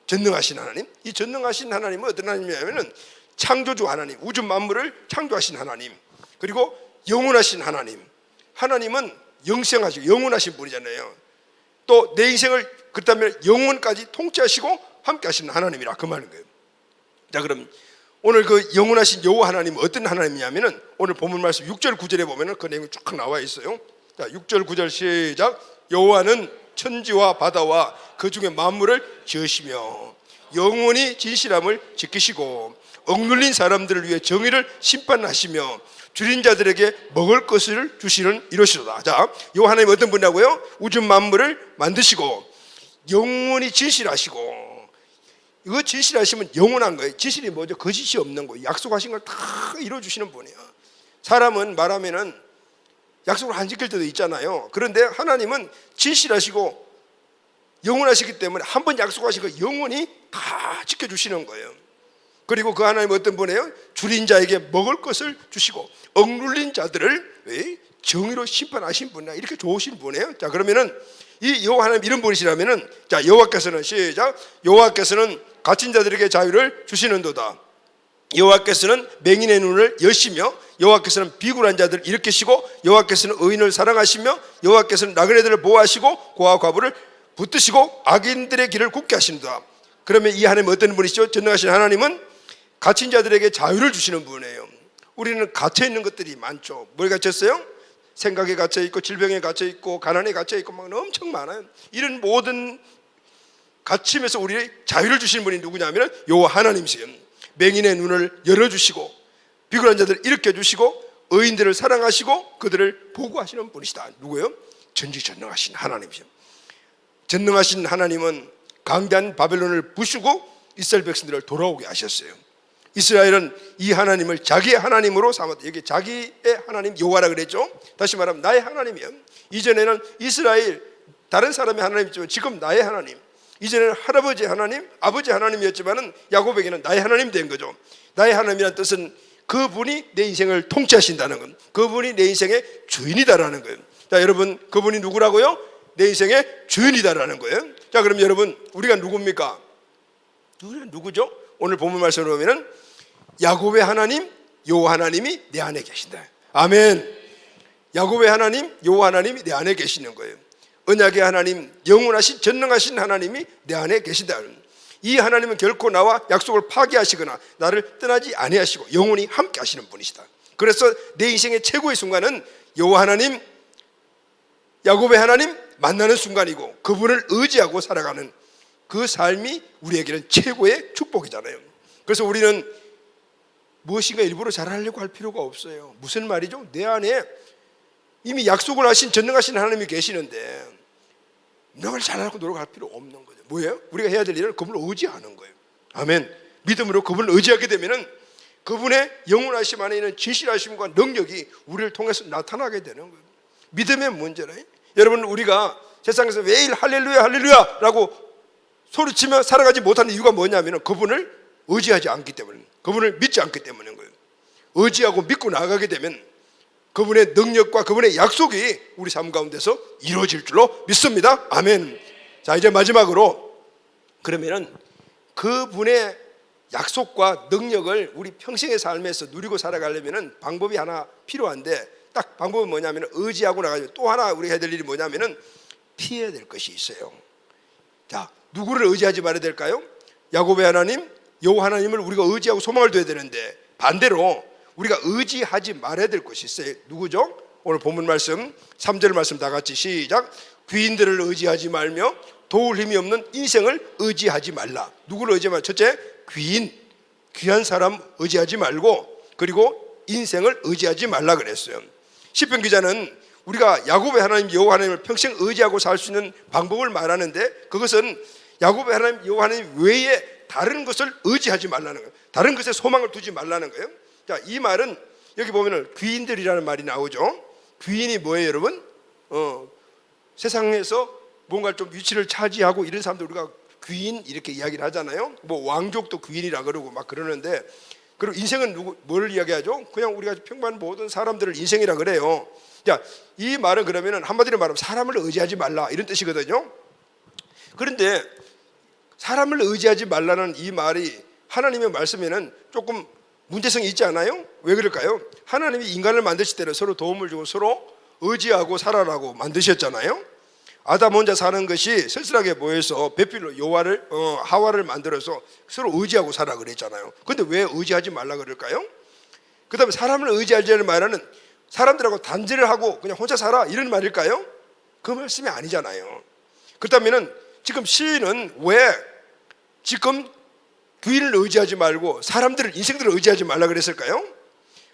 전능하신 하나님. 이 전능하신 하나님은 어떤 하나님이냐면은 창조주 하나님, 우주 만물을 창조하신 하나님, 그리고 영원하신 하나님. 하나님은 영생하시고 영원하신 분이잖아요. 또 내 인생을 그렇다면 영원까지 통치하시고 함께 하시는 하나님이라 그 말인 거예요. 자, 그럼 오늘 그 영원하신 여호와 하나님은 어떤 하나님이냐면은 오늘 본문 말씀 6절 9절에 보면은 그 내용이 쭉 나와 있어요. 자, 6절 9절 시작. 여호와는 천지와 바다와 그 중에 만물을 지으시며 영원히 진실함을 지키시고 억눌린 사람들을 위해 정의를 심판하시며 줄인 자들에게 먹을 것을 주시는 이러시로다. 자, 요 하나님 어떤 분이라고요? 우주 만물을 만드시고 영원히 진실하시고. 이거 진실하시면 영원한 거예요. 진실이 뭐죠? 거짓이 없는 거예요. 약속하신 걸 다 이루어주시는 분이에요. 사람은 말하면은 약속을 안 지킬 때도 있잖아요. 그런데 하나님은 진실하시고 영원하시기 때문에 한 번 약속하신 거 영원히 다 지켜주시는 거예요. 그리고 그 하나님은 어떤 분이에요? 줄인 자에게 먹을 것을 주시고 억눌린 자들을 정의로 심판하신 분이야. 이렇게 좋으신 분이에요. 자, 그러면은 이 여호와 하나님 이런 분이시라면은, 자, 여호와께서는 시작. 여호와께서는 갇힌 자들에게 자유를 주시는도다. 여호와께서는 맹인의 눈을 여시며 여호와께서는 비굴한 자들을 일으키시고 여호와께서는 의인을 사랑하시며 여호와께서는 나그네들을 보호하시고 고아 과부를 붙드시고 악인들의 길을 굳게 하신다. 그러면 이 하나님은 어떤 분이시죠? 전능하신 하나님은 갇힌 자들에게 자유를 주시는 분이에요. 우리는 갇혀 있는 것들이 많죠. 뭘 갇혔어요? 생각에 갇혀 있고 질병에 갇혀 있고 가난에 갇혀 있고 막 엄청 많아요. 이런 모든 갇힘에서 우리 자유를 주시는 분이 누구냐면 여호와 하나님이세요. 맹인의 눈을 열어주시고 비굴한 자들을 일으켜주시고 의인들을 사랑하시고 그들을 보호하시는 분이시다. 누구예요? 전지전능하신 하나님이죠. 전능하신 하나님은 강대한 바벨론을 부수고 이스라엘 백성들을 돌아오게 하셨어요. 이스라엘은 이 하나님을 자기의 하나님으로 삼았다. 여기 자기의 하나님 여호와라 그랬죠. 다시 말하면 나의 하나님이에요. 이전에는 이스라엘 다른 사람의 하나님이지만 지금 나의 하나님. 이전에는 할아버지 하나님, 아버지 하나님이었지만은 야곱에게는 나의 하나님 된 거죠. 나의 하나님이라는 뜻은 그분이 내 인생을 통치하신다는 것, 그분이 내 인생의 주인이다라는 거예요. 자, 여러분, 그분이 누구라고요? 내 인생의 주인이다라는 거예요. 자, 그럼 여러분, 우리가 누굽니까? 우리가 누구죠? 오늘 본문 말씀을 보면은 야곱의 하나님, 여호와 하나님이 내 안에 계신다. 아멘. 야곱의 하나님, 여호와 하나님이 내 안에 계시는 거예요. 언약의 하나님, 영원하신 전능하신 하나님이 내 안에 계신다. 이 하나님은 결코 나와 약속을 파기하시거나 나를 떠나지 아니하시고 영원히 함께 하시는 분이시다. 그래서 내 인생의 최고의 순간은 여호와 하나님, 야곱의 하나님 만나는 순간이고 그분을 의지하고 살아가는 그 삶이 우리에게는 최고의 축복이잖아요. 그래서 우리는 무엇인가 일부러 잘하려고 할 필요가 없어요. 무슨 말이죠? 내 안에 이미 약속을 하신 전능하신 하나님이 계시는데 너를 잘하려고 노력할 필요 없는 거죠. 뭐예요? 우리가 해야 될 일은 그분을 의지하는 거예요. 아멘. 믿음으로 그분을 의지하게 되면은 그분의 영원하심 안에 있는 진실하심과 능력이 우리를 통해서 나타나게 되는 거예요. 믿음의 문제는 여러분, 우리가 세상에서 매일 할렐루야 할렐루야 라고 소리치며 살아가지 못하는 이유가 뭐냐면 그분을 의지하지 않기 때문에, 그분을 믿지 않기 때문인 거예요. 의지하고 믿고 나아가게 되면 그분의 능력과 그분의 약속이 우리 삶 가운데서 이루어질 줄로 믿습니다. 아멘. 자, 이제 마지막으로 그러면은 그분의 약속과 능력을 우리 평생의 삶에서 누리고 살아가려면은 방법이 하나 필요한데, 딱 방법은 뭐냐면 의지하고 나가죠. 또 하나 우리가 해야 될 일이 뭐냐면은 피해야 될 것이 있어요. 자, 누구를 의지하지 말아야 될까요? 야곱의 하나님, 여호와 하나님을 우리가 의지하고 소망을 둬야 되는데 반대로 우리가 의지하지 말아야 될 것이 있어요. 누구죠? 오늘 본문 말씀 3절 말씀 다 같이 시작. 귀인들을 의지하지 말며 도울 힘이 없는 인생을 의지하지 말라. 누구를 의지하지 말라? 첫째, 귀인, 귀한 사람 의지하지 말고, 그리고 인생을 의지하지 말라 그랬어요. 시편 기자는 우리가 야곱의 하나님 여호와 하나님을 평생 의지하고 살 수 있는 방법을 말하는데, 그것은 야곱의 하나님 여호와 하나님 외에 다른 것을 의지하지 말라는 거예요. 다른 것에 소망을 두지 말라는 거예요. 자, 이 말은 여기 보면은 귀인들이라는 말이 나오죠. 귀인이 뭐예요, 여러분? 세상에서 뭔가 좀 위치를 차지하고 이런 사람들 우리가 귀인 이렇게 이야기를 하잖아요. 뭐 왕족도 귀인이라 그러고 막 그러는데, 그리고 인생은 뭘 이야기하죠? 그냥 우리가 평범한 모든 사람들을 인생이라 그래요. 자, 이 말은 그러면은 한마디로 말하면 사람을 의지하지 말라 이런 뜻이거든요. 그런데 사람을 의지하지 말라는 이 말이 하나님의 말씀에는 조금 문제성이 있지 않아요? 왜 그럴까요? 하나님이 인간을 만드실 때는 서로 도움을 주고 서로 의지하고 살아라고 만드셨잖아요. 아담 혼자 사는 것이 쓸쓸하게 보여서 배필로 하와를 만들어서 서로 의지하고 살아 그랬잖아요. 그런데 왜 의지하지 말라 그럴까요? 그 다음에 사람을 의지하자는 말은 사람들하고 단절을 하고 그냥 혼자 살아 이런 말일까요? 그 말씀이 아니잖아요. 그렇다면 지금 시인은 왜 지금 귀인을 의지하지 말고 사람들을, 인생들을 의지하지 말라 그랬을까요?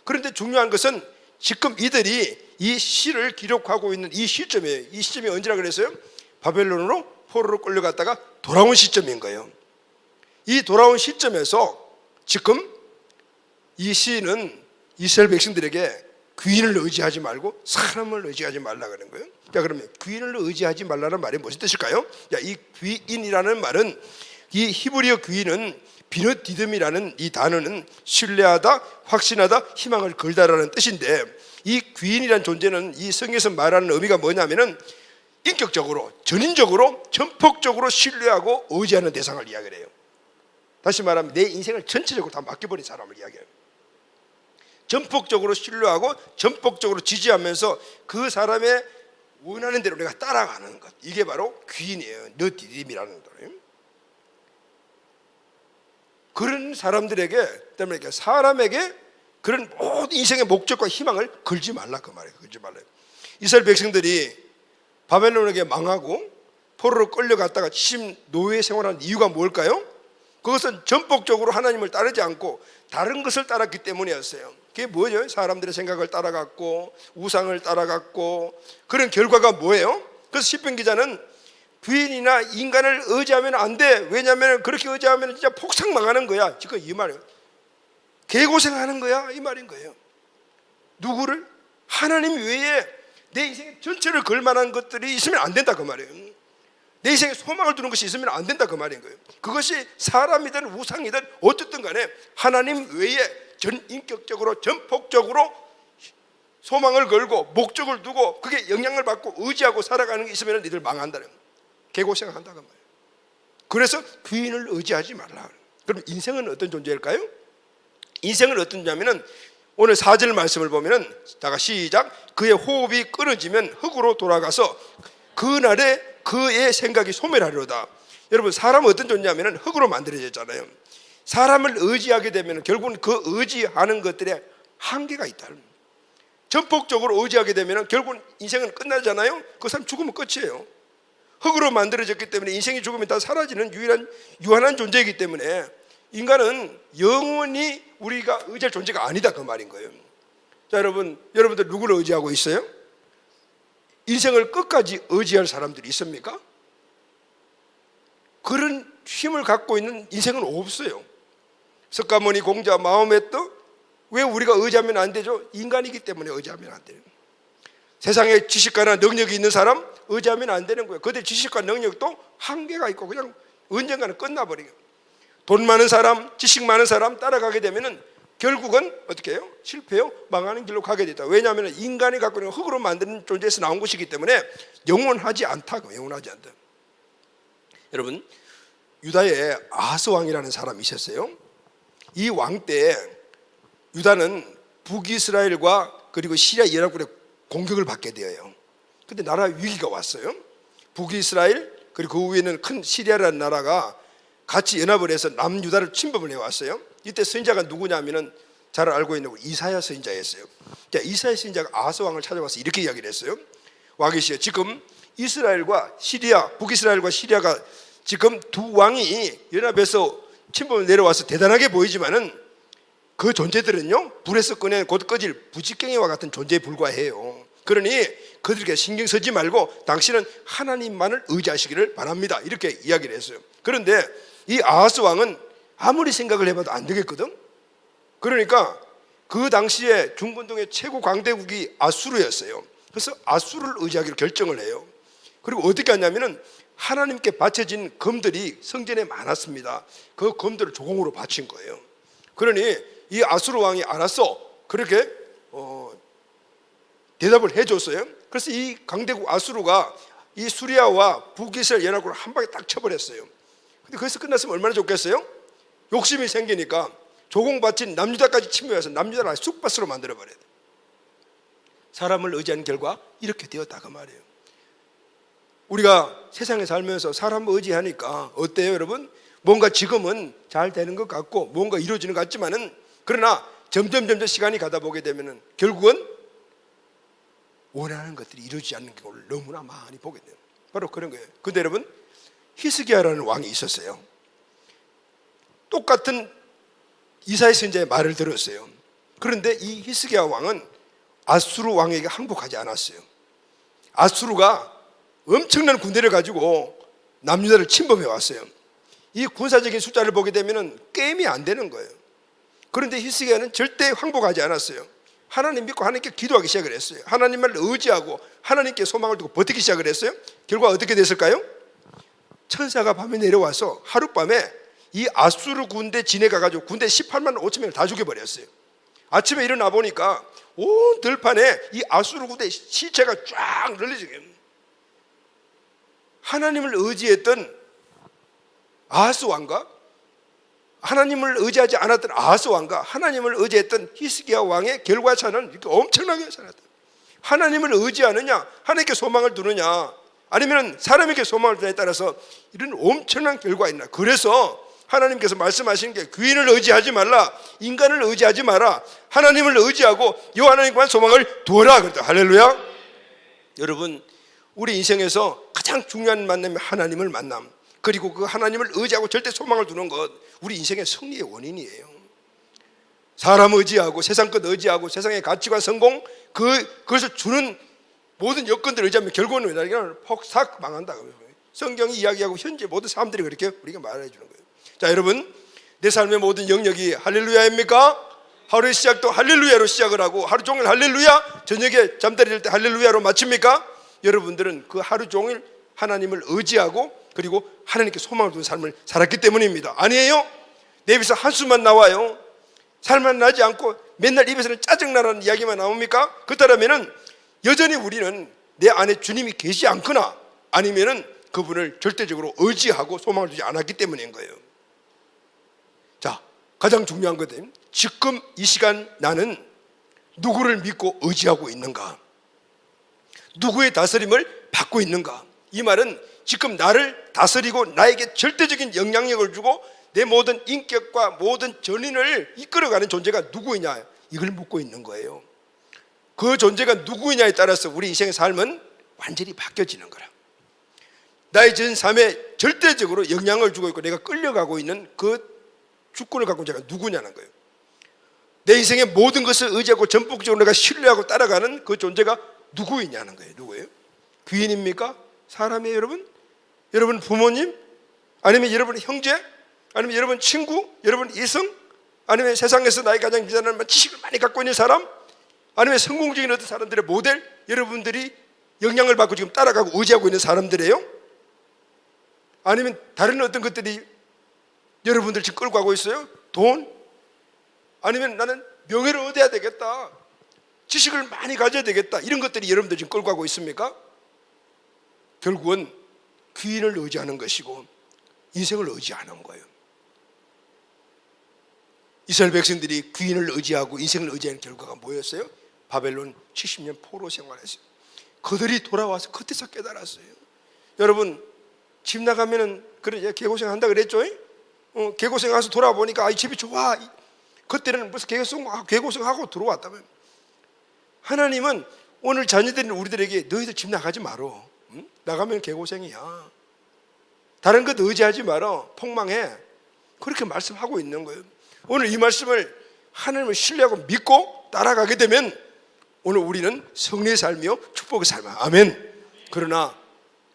그런데 중요한 것은 지금 이들이 이 시를 기록하고 있는 이 시점이에요. 이 시점이 언제라 그랬어요? 바벨론으로 포로로 끌려갔다가 돌아온 시점인 거예요. 이 돌아온 시점에서 지금 이 시인은 이스라엘 백성들에게 귀인을 의지하지 말고 사람을 의지하지 말라 그러는 거예요. 자, 그러면 귀인을 의지하지 말라는 말이 무슨 뜻일까요? 자, 이 귀인이라는 말은, 이 히브리어 귀인은 비너디듬이라는 이 단어는 신뢰하다, 확신하다, 희망을 걸다라는 뜻인데, 이 귀인이라는 존재는 이 성경에서 말하는 의미가 뭐냐면은 인격적으로, 전인적으로, 전폭적으로 신뢰하고 의지하는 대상을 이야기를 해요. 다시 말하면 내 인생을 전체적으로 다 맡겨버린 사람을 이야기해요. 전폭적으로 신뢰하고 전폭적으로 지지하면서 그 사람의 원하는 대로 내가 따라가는 것, 이게 바로 귀인이에요. 너디딤이라는 거예요. 그런 사람들에게, 때문에 사람에게 그런 모든 인생의 목적과 희망을 걸지 말라 그 말이에요. 걸지 말라요. 이스라엘 백성들이 바벨론에게 망하고 포로로 끌려갔다가 지금 노예 생활하는 이유가 뭘까요? 그것은 전폭적으로 하나님을 따르지 않고 다른 것을 따랐기 때문이었어요. 그게 뭐죠? 사람들의 생각을 따라갔고 우상을 따라갔고, 그런 결과가 뭐예요? 그래서 시편 기자는 귀인이나 인간을 의지하면 안 돼. 왜냐하면 그렇게 의지하면 진짜 폭삭 망하는 거야. 지금 이 말이에요. 개고생하는 거야 이 말인 거예요. 누구를? 하나님 외에 내 인생의 전체를 걸 만한 것들이 있으면 안 된다 그 말이에요. 내 인생에 소망을 두는 것이 있으면 안 된다 그 말인 거예요. 그것이 사람이든 우상이든 어쨌든 간에 하나님 외에 전인격적으로 전폭적으로 소망을 걸고 목적을 두고 그게 영향을 받고 의지하고 살아가는 게 있으면 니들 망한다는 거예요. 개고생한다 그 말이에요. 그래서 귀인을 의지하지 말라. 그럼 인생은 어떤 존재일까요? 인생은 어떤 존재냐면은 오늘 4절 말씀을 보면은 다가 시작. 그의 호흡이 끊어지면 흙으로 돌아가서 그날에 그의 생각이 소멸하리로다. 여러분, 사람은 어떤 존재냐면은 흙으로 만들어졌잖아요. 사람을 의지하게 되면 결국은 그 의지하는 것들에 한계가 있다. 전폭적으로 의지하게 되면 결국은 인생은 끝나잖아요. 그 사람 죽으면 끝이에요. 흙으로 만들어졌기 때문에 인생이 죽으면 다 사라지는 유한한 존재이기 때문에 인간은 영원히 우리가 의지할 존재가 아니다 그 말인 거예요. 자, 여러분들 누구를 의지하고 있어요? 인생을 끝까지 의지할 사람들이 있습니까? 그런 힘을 갖고 있는 인생은 없어요. 석가모니 공자 마음의 뜻, 왜 우리가 의지하면 안 되죠? 인간이기 때문에 의지하면 안 돼요. 세상에 지식과 능력이 있는 사람 의지하면 안 되는 거예요. 그들 지식과 능력도 한계가 있고 그냥 언젠가는 끝나버려요. 돈 많은 사람, 지식 많은 사람 따라가게 되면은 결국은 어떻게 해요? 실패해요? 망하는 길로 가게 됐다. 왜냐하면 인간이 갖고 있는 흙으로 만드는 존재에서 나온 것이기 때문에 영원하지 않다고. 영원하지 않다. 여러분, 유다에 아하스 왕이라는 사람이 있었어요. 이 왕 때 유다는 북이스라엘과 그리고 시리아 연합군의 공격을 받게 되어요. 근데 나라 위기가 왔어요. 북이스라엘 그리고 그 위에는 큰 시리아라는 나라가 같이 연합을 해서 남유다를 침범을 해왔어요. 이때 선지자가 누구냐면은 잘 알고 있는 우리 이사야 선지자였어요. 자, 이사야 선지자가 아하스 왕을 찾아와서 이렇게 이야기를 했어요. 와 계시요. 지금 이스라엘과 시리아, 북이스라엘과 시리아가 지금 두 왕이 연합해서 침범을 내려와서 대단하게 보이지만은 그 존재들은요, 불에서 꺼내 곧 꺼질 부직갱이와 같은 존재에 불과해요. 그러니 그들에게 신경 쓰지 말고 당신은 하나님만을 의지하시기를 바랍니다. 이렇게 이야기를 했어요. 그런데 이 아하스 왕은 아무리 생각을 해봐도 안 되겠거든. 그러니까 그 당시에 중근동의 최고 강대국이 아수르였어요. 그래서 아수르를 의지하기로 결정을 해요. 그리고 어떻게 하냐면은 하나님께 바쳐진 검들이 성전에 많았습니다. 그 검들을 조공으로 바친 거예요. 그러니 이 아수르 왕이 알았어. 그렇게 대답을 해줬어요. 그래서 이 강대국 아수르가 이 수리아와 북이스라엘 연합군을 한 방에 딱 쳐버렸어요. 근데 거기서 끝났으면 얼마나 좋겠어요? 욕심이 생기니까 조공 바친 남유다까지 침범해서 남유다를 쑥밭으로 만들어버려야 돼. 사람을 의지하는 결과 이렇게 되었다 그 말이에요. 우리가 세상에 살면서 사람을 의지하니까 어때요 여러분? 뭔가 지금은 잘 되는 것 같고 뭔가 이루어지는 것 같지만은, 그러나 점점 시간이 가다 보게 되면은 결국은 원하는 것들이 이루어지지 않는 경우를 너무나 많이 보게 돼요. 바로 그런 거예요. 근데 여러분, 히스기야라는 왕이 있었어요. 똑같은 이사야 선지자의 말을 들었어요. 그런데 이 히스기야 왕은 아수르 왕에게 항복하지 않았어요. 아수르가 엄청난 군대를 가지고 남유다를 침범해 왔어요. 이 군사적인 숫자를 보게 되면 게임이 안 되는 거예요. 그런데 히스기야는 절대 항복하지 않았어요. 하나님 믿고 하나님께 기도하기 시작을 했어요. 하나님을 의지하고 하나님께 소망을 두고 버티기 시작을 했어요. 결과 어떻게 됐을까요? 천사가 밤에 내려와서 하룻밤에 이 아수르 군대 진해가 가지고 군대 18만 5천 명을 다 죽여버렸어요. 아침에 일어나 보니까 온 들판에 이 아수르 군대 시체가 쫙 널려져요. 하나님을 의지했던 아하스 왕과 하나님을 의지하지 않았던 아하스 왕과 하나님을 의지했던 히스기야 왕의 결과차는 이렇게 엄청나게 나타났다. 하나님을 의지하느냐, 하나님께 소망을 두느냐, 아니면 사람에게 소망을 두느냐에 따라서 이런 엄청난 결과가 있나. 그래서 하나님께서 말씀하시는 게 귀인을 의지하지 말라, 인간을 의지하지 마라, 하나님을 의지하고 여호와 하나님께만 소망을 두어라 그랬다. 할렐루야. 여러분, 우리 인생에서 가장 중요한 만남이 하나님을 만남, 그리고 그 하나님을 의지하고 절대 소망을 두는 것, 우리 인생의 승리의 원인이에요. 사람 의지하고 세상 것 의지하고 세상의 가치관, 성공, 그것을 주는 모든 여건들을 의지하면 결국은 그냥 폭삭 망한다. 성경이 이야기하고 현재 모든 사람들이 그렇게 우리가 말해 주는 거예요. 자, 여러분, 내 삶의 모든 영역이 할렐루야입니까? 하루의 시작도 할렐루야로 시작을 하고 하루 종일 할렐루야, 저녁에 잠자리 들 때 할렐루야로 마칩니까? 여러분들은 그 하루 종일 하나님을 의지하고 그리고 하나님께 소망을 두는 삶을 살았기 때문입니다. 아니에요? 내 입에서 한숨만 나와요? 살만 나지 않고 맨날 입에서는 짜증나라는 이야기만 나옵니까? 그렇다면 여전히 우리는 내 안에 주님이 계시지 않거나 아니면은 그분을 절대적으로 의지하고 소망을 두지 않았기 때문인 거예요. 자, 가장 중요한 것은 지금 이 시간 나는 누구를 믿고 의지하고 있는가? 누구의 다스림을 받고 있는가? 이 말은 지금 나를 다스리고 나에게 절대적인 영향력을 주고 내 모든 인격과 모든 전인을 이끌어가는 존재가 누구이냐, 이걸 묻고 있는 거예요. 그 존재가 누구이냐에 따라서 우리 인생의 삶은 완전히 바뀌어지는 거라. 나의 전 삶에 절대적으로 영향을 주고 있고 내가 끌려가고 있는 그 주권을 갖고 있는 자가 누구냐는 거예요. 내 인생의 모든 것을 의지하고 전폭적으로 내가 신뢰하고 따라가는 그 존재가 누구이냐는 거예요. 누구예요? 귀인입니까? 사람이에요, 여러분? 여러분 부모님? 아니면 여러분 형제? 아니면 여러분 친구? 여러분 이성? 아니면 세상에서 나이 가장 비싼 지식을 많이 갖고 있는 사람? 아니면 성공적인 어떤 사람들의 모델? 여러분들이 영향을 받고 지금 따라가고 의지하고 있는 사람들이에요? 아니면 다른 어떤 것들이 여러분들 지금 끌고 가고 있어요? 돈? 아니면 나는 명예를 얻어야 되겠다, 지식을 많이 가져야 되겠다, 이런 것들이 여러분들 지금 끌고 가고 있습니까? 결국은 귀인을 의지하는 것이고 인생을 의지하는 거예요. 이스라엘 백성들이 귀인을 의지하고 인생을 의지하는 결과가 뭐였어요? 바벨론 70년 포로 생활했어요. 그들이 돌아와서 그때서 깨달았어요. 여러분, 집 나가면은 그래 개고생 한다 그랬죠? 개고생 가서 돌아보니까 이 집이 좋아. 그때는 무슨 개고생하고 들어왔다면, 하나님은 오늘 자녀들인 우리들에게 너희들 집 나가지 말어. 응? 나가면 개고생이야. 다른 것 의지하지 말어. 폭망해. 그렇게 말씀하고 있는 거예요. 오늘 이 말씀을 하나님을 신뢰하고 믿고 따라가게 되면 오늘 우리는 승리의 삶이요 축복의 삶이야. 아멘. 그러나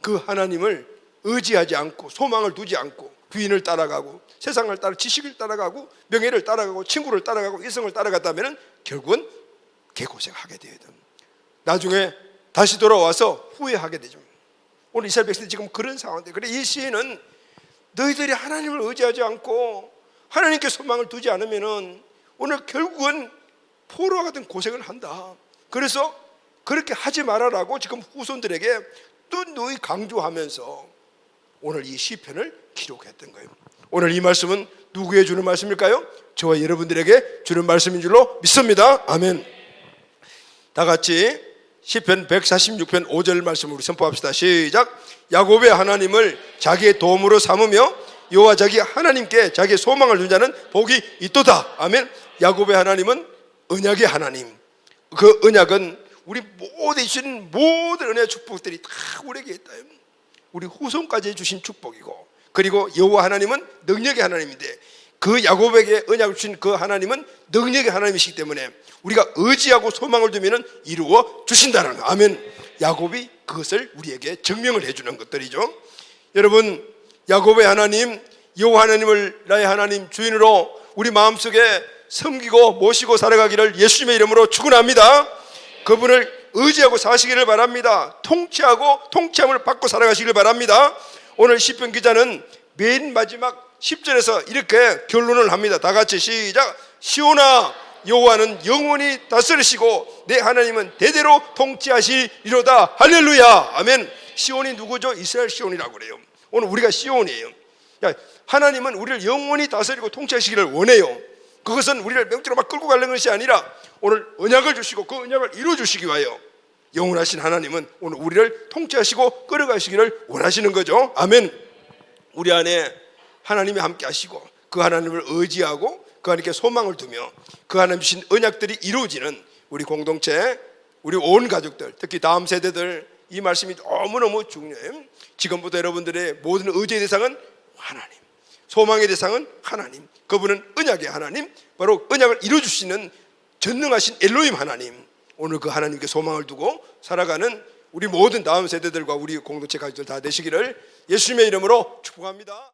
그 하나님을 의지하지 않고 소망을 두지 않고 부인을 따라가고 세상을 따라 지식을 따라가고 명예를 따라가고 친구를 따라가고 이성을 따라갔다면 결국은 개고생하게 돼야 돼. 나중에 다시 돌아와서 후회하게 되죠. 오늘 이스라엘 백성들이 지금 그런 상황인데, 그래 이 시인은 너희들이 하나님을 의지하지 않고 하나님께 소망을 두지 않으면은 오늘 결국은 포로와 같은 고생을 한다. 그래서 그렇게 하지 말아라고 지금 후손들에게 또 너희 강조하면서 오늘 이 시편을 기록했던 거예요. 오늘 이 말씀은 누구에게 주는 말씀일까요? 저와 여러분들에게 주는 말씀인 줄로 믿습니다. 아멘. 다 같이 시편 146편 5절 말씀으로 선포합시다. 시작. 야곱의 하나님을 자기의 도움으로 삼으며 여호와 자기 하나님께 자기의 소망을 둔 자는 복이 있도다. 아멘. 야곱의 하나님은 언약의 하나님. 그 언약은 우리 모두에 주신 모든 은혜의 축복들이 다 우리에게 있다. 우리 후손까지 주신 축복이고, 그리고 여호와 하나님은 능력의 하나님인데 그 야곱에게 언약을 주신 그 하나님은 능력의 하나님이시기 때문에 우리가 의지하고 소망을 두면 이루어 주신다는 거. 아멘. 야곱이 그것을 우리에게 증명을 해주는 것들이죠. 여러분, 야곱의 하나님 여호와 하나님을 나의 하나님 주인으로 우리 마음속에 섬기고 모시고 살아가기를 예수님의 이름으로 축원합니다. 그분을 의지하고 사시기를 바랍니다. 통치하고 통치함을 받고 살아가시기를 바랍니다. 오늘 시편 기자는 맨 마지막 10절에서 이렇게 결론을 합니다. 다 같이 시작. 시온아, 여호와는 영원히 다스리시고 내 하나님은 대대로 통치하시리로다. 할렐루야. 아멘. 시온이 누구죠? 이스라엘 시온이라고 그래요. 오늘 우리가 시온이에요. 하나님은 우리를 영원히 다스리고 통치하시기를 원해요. 그것은 우리를 명태로 막 끌고 가는 것이 아니라 오늘 언약을 주시고 그 언약을 이루어주시기 위하여 영원하신 하나님은 오늘 우리를 통치하시고 끌어가시기를 원하시는 거죠. 아멘. 우리 안에 하나님이 함께 하시고 그 하나님을 의지하고 그 하나님께 소망을 두며 그 하나님 주신 언약들이 이루어지는 우리 공동체, 우리 온 가족들, 특히 다음 세대들, 이 말씀이 너무너무 중요해요. 지금부터 여러분들의 모든 의지의 대상은 하나님, 소망의 대상은 하나님. 그분은 언약의 하나님, 바로 언약을 이루어주시는 전능하신 엘로힘 하나님. 오늘 그 하나님께 소망을 두고 살아가는 우리 모든 다음 세대들과 우리 공동체 가족들 다 되시기를 예수님의 이름으로 축복합니다.